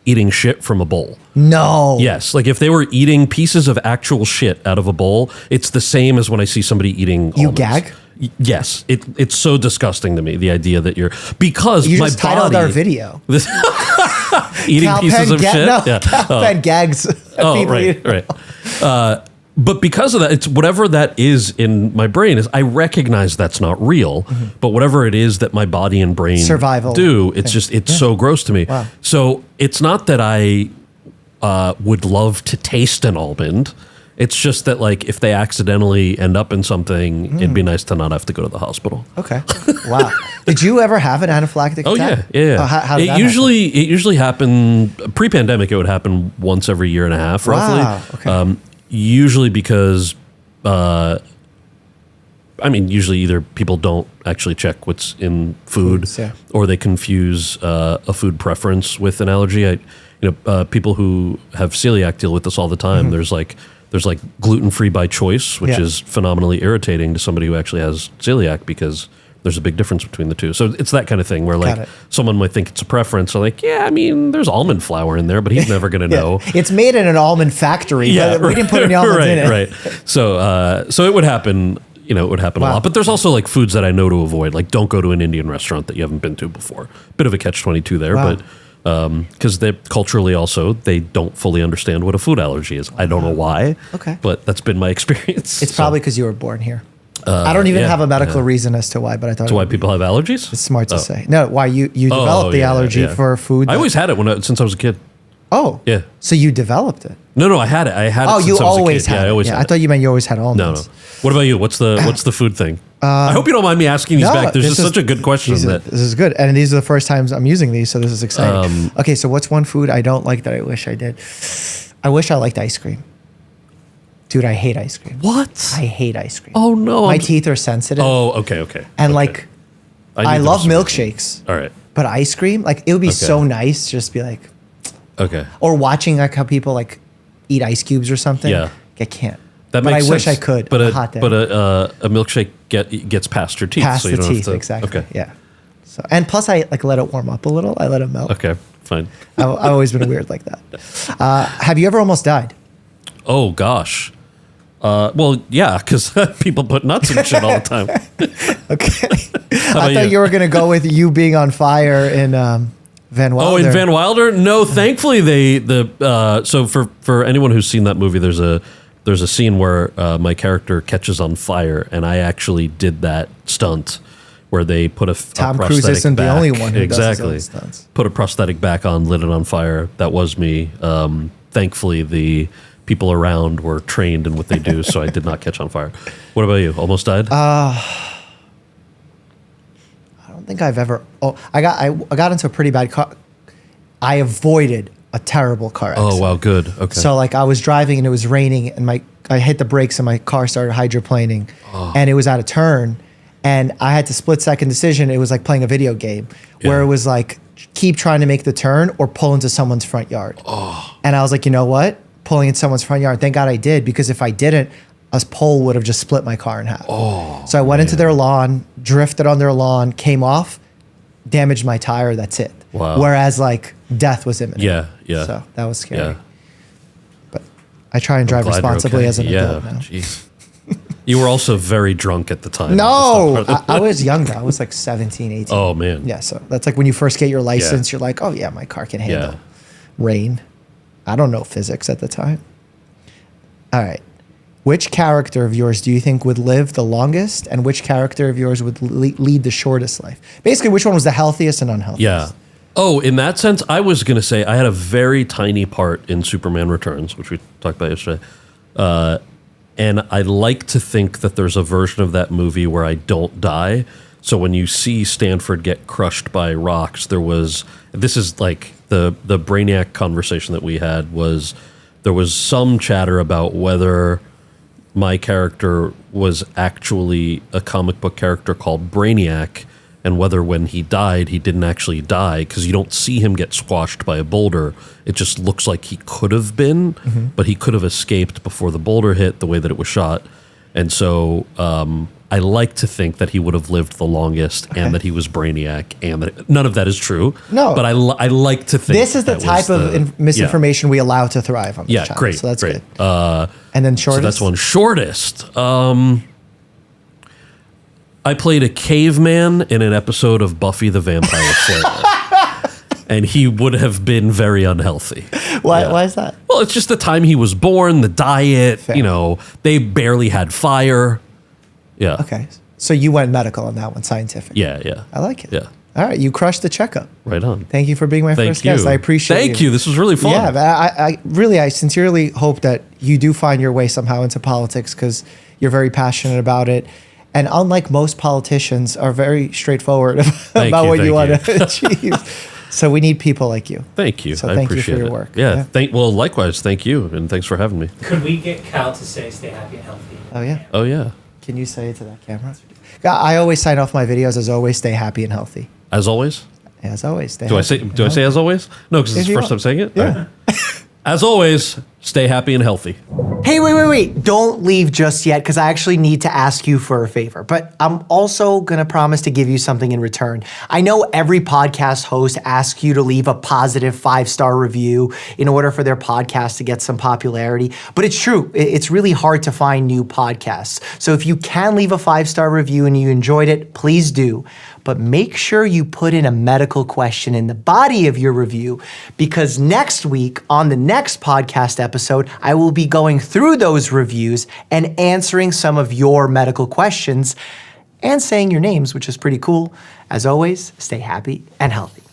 eating shit from a bowl. No. Yes, like if they were eating pieces of actual shit out of a bowl, it's the same as when I see somebody eating almonds. You gag? Yes, it's so disgusing to me, the idea that because you my just titled our video. Eating pieces of shit. No, Cal Penn gags. Right. But because of that, it's whatever that is in my brain is I recognize that's not real, but whatever it is that my body and brain do, it's so gross to me. Wow. So it's not that I would love to taste an almond. It's just that like if they accidentally end up in something, it'd be nice to not have to go to the hospital. Okay. Wow. Did you ever have an anaphylactic attack? Yeah. How did that it usually happened pre-pandemic. It would happen once every year and a half, roughly. Wow. Okay. Usually because, usually either people don't actually check what's in food, or they confuse a food preference with an allergy. People who have celiac deal with this all the time. There's like gluten-free by choice, which is phenomenally irritating to somebody who actually has celiac because there's a big difference between the two. So it's that kind of thing where like someone might think it's a preference. So like, there's almond flour in there, but he's never going to know. It's made in an almond factory. But we didn't put any almonds in it. Right. So it would happen. It would happen a lot. But there's also like foods that I know to avoid. Like don't go to an Indian restaurant that you haven't been to before. Bit of a catch-22 there, but because they culturally also they don't fully understand what a food allergy is. I don't know why. Okay. But that's been my experience. It's probably because you were born here. I don't even have a medical reason as to why, but I thought why people have allergies. It's smart to say. No, why you developed the allergy for food. I always had it since I was a kid. Oh, yeah. So you developed it? No, I had it. Oh, you always had it. I always had it. I thought you meant you always had almonds. No. What about you? What's the food thing? I hope you don't mind me asking these back. There's just such a good question. This is good, and these are the first times I'm using these, so this is exciting. Okay, so what's one food I don't like that I wish I did? I wish I liked ice cream. Dude, I hate ice cream. What? I hate ice cream. Oh no, my teeth are sensitive. Oh, okay. And like, I love milkshakes. All right. But ice cream, like, it would be so nice to just be like, okay. Or watching like how people like eat ice cubes or something. Yeah. I can't. That makes sense. I wish I could. But a hot day. But a milkshake gets past your teeth. Past so you the don't teeth, have to, exactly. Okay. Yeah. So and plus I like let it warm up a little. I let it melt. Okay, fine. I've always been weird like that. Have you ever almost died? Oh gosh. Well, yeah, because people put nuts in shit all the time. Okay. I thought you were going to go with you being on fire in Van Wilder. Oh, in Van Wilder? No, thankfully so for anyone who's seen that movie, there's a scene where my character catches on fire, and I actually did that stunt where they put a Tom prosthetic Cruise isn't back. the only one who does his own exactly. stunts. Put a prosthetic back on, lit it on fire. That was me. Thankfully, the people around were trained in what they do, so I did not catch on fire. What about you? Almost died? I don't think I've ever. Oh, I got into a pretty bad car. I avoided a terrible car accident. Oh wow, good. Okay. So like I was driving and it was raining and I hit the brakes and my car started hydroplaning, and it was at a turn, and I had to split-second decision. It was like playing a video game where it was like keep trying to make the turn or pull into someone's front yard. And I was like, you know what? Pulling in someone's front yard. Thank God I did, because if I didn't, a pole would have just split my car in half. So I went into their lawn, drifted on their lawn, came off, damaged my tire. That's it. Wow. Whereas like death was imminent. Yeah. So that was scary. Yeah. But I try and drive responsibly as an adult now. Jeez. You were also very drunk at the time. No, I was younger. I was like 17, 18. Oh, man. Yeah, so that's like when you first get your license, you're like, oh yeah, my car can handle Yeah. rain. I don't know physics at the time. All right. Which character of yours do you think would live the longest, and which character of yours would lead the shortest life? Basically, which one was the healthiest and unhealthiest? Yeah. Oh, in that sense, I was going to say I had a very tiny part in Superman Returns, which we talked about yesterday. And I like to think that there's a version of that movie where I don't die. So when you see Stanford get crushed by rocks, this is like the Brainiac conversation that we had was, there was some chatter about whether my character was actually a comic book character called Brainiac, and whether when he died, he didn't actually die, because you don't see him get squashed by a boulder. It just looks like he could have been, but he could have escaped before the boulder hit, the way that it was shot. And so I like to think that he would have lived the longest, and that he was Brainiac, and that none of that is true. No. But I like to think this is the type of misinformation we allow to thrive on this channel. Great. So that's great. good. And then shortest? So that's one. Shortest. I played a caveman in an episode of Buffy the Vampire Slayer. And he would have been very unhealthy. Why is that? Well, it's just the time he was born, the diet, Fair. They barely had fire. Yeah. Okay. So you went medical on that one, scientific. Yeah. I like it. Yeah. All right. You crushed the checkup. Right on. Thank you for being my first guest. I appreciate it. Thank you. This was really fun. Yeah, but I sincerely hope that you do find your way somehow into politics, because you're very passionate about it. And unlike most politicians, are very straightforward about what you want to achieve. So we need people like you. Thank you. So I thank you appreciate for your it. work. Yeah. Well, likewise. Thank you. And thanks for having me. Could we get Cal to say stay happy and healthy? Oh, yeah. Oh, yeah. Can you say it to that camera? I always sign off my videos as always, stay happy and healthy. As always? As always, stay Do I happy. say as always? No, because it's If the you first time want. saying it? Yeah. All right. As always, stay happy and healthy. Hey, wait. Don't leave just yet, because I actually need to ask you for a favor. But I'm also going to promise to give you something in return. I know every podcast host asks you to leave a positive 5-star review in order for their podcast to get some popularity. But it's true. It's really hard to find new podcasts. So if you can leave a 5-star review and you enjoyed it, please do. But make sure you put in a medical question in the body of your review, because next week on the next podcast episode, I will be going through those reviews and answering some of your medical questions and saying your names, which is pretty cool. As always, stay happy and healthy.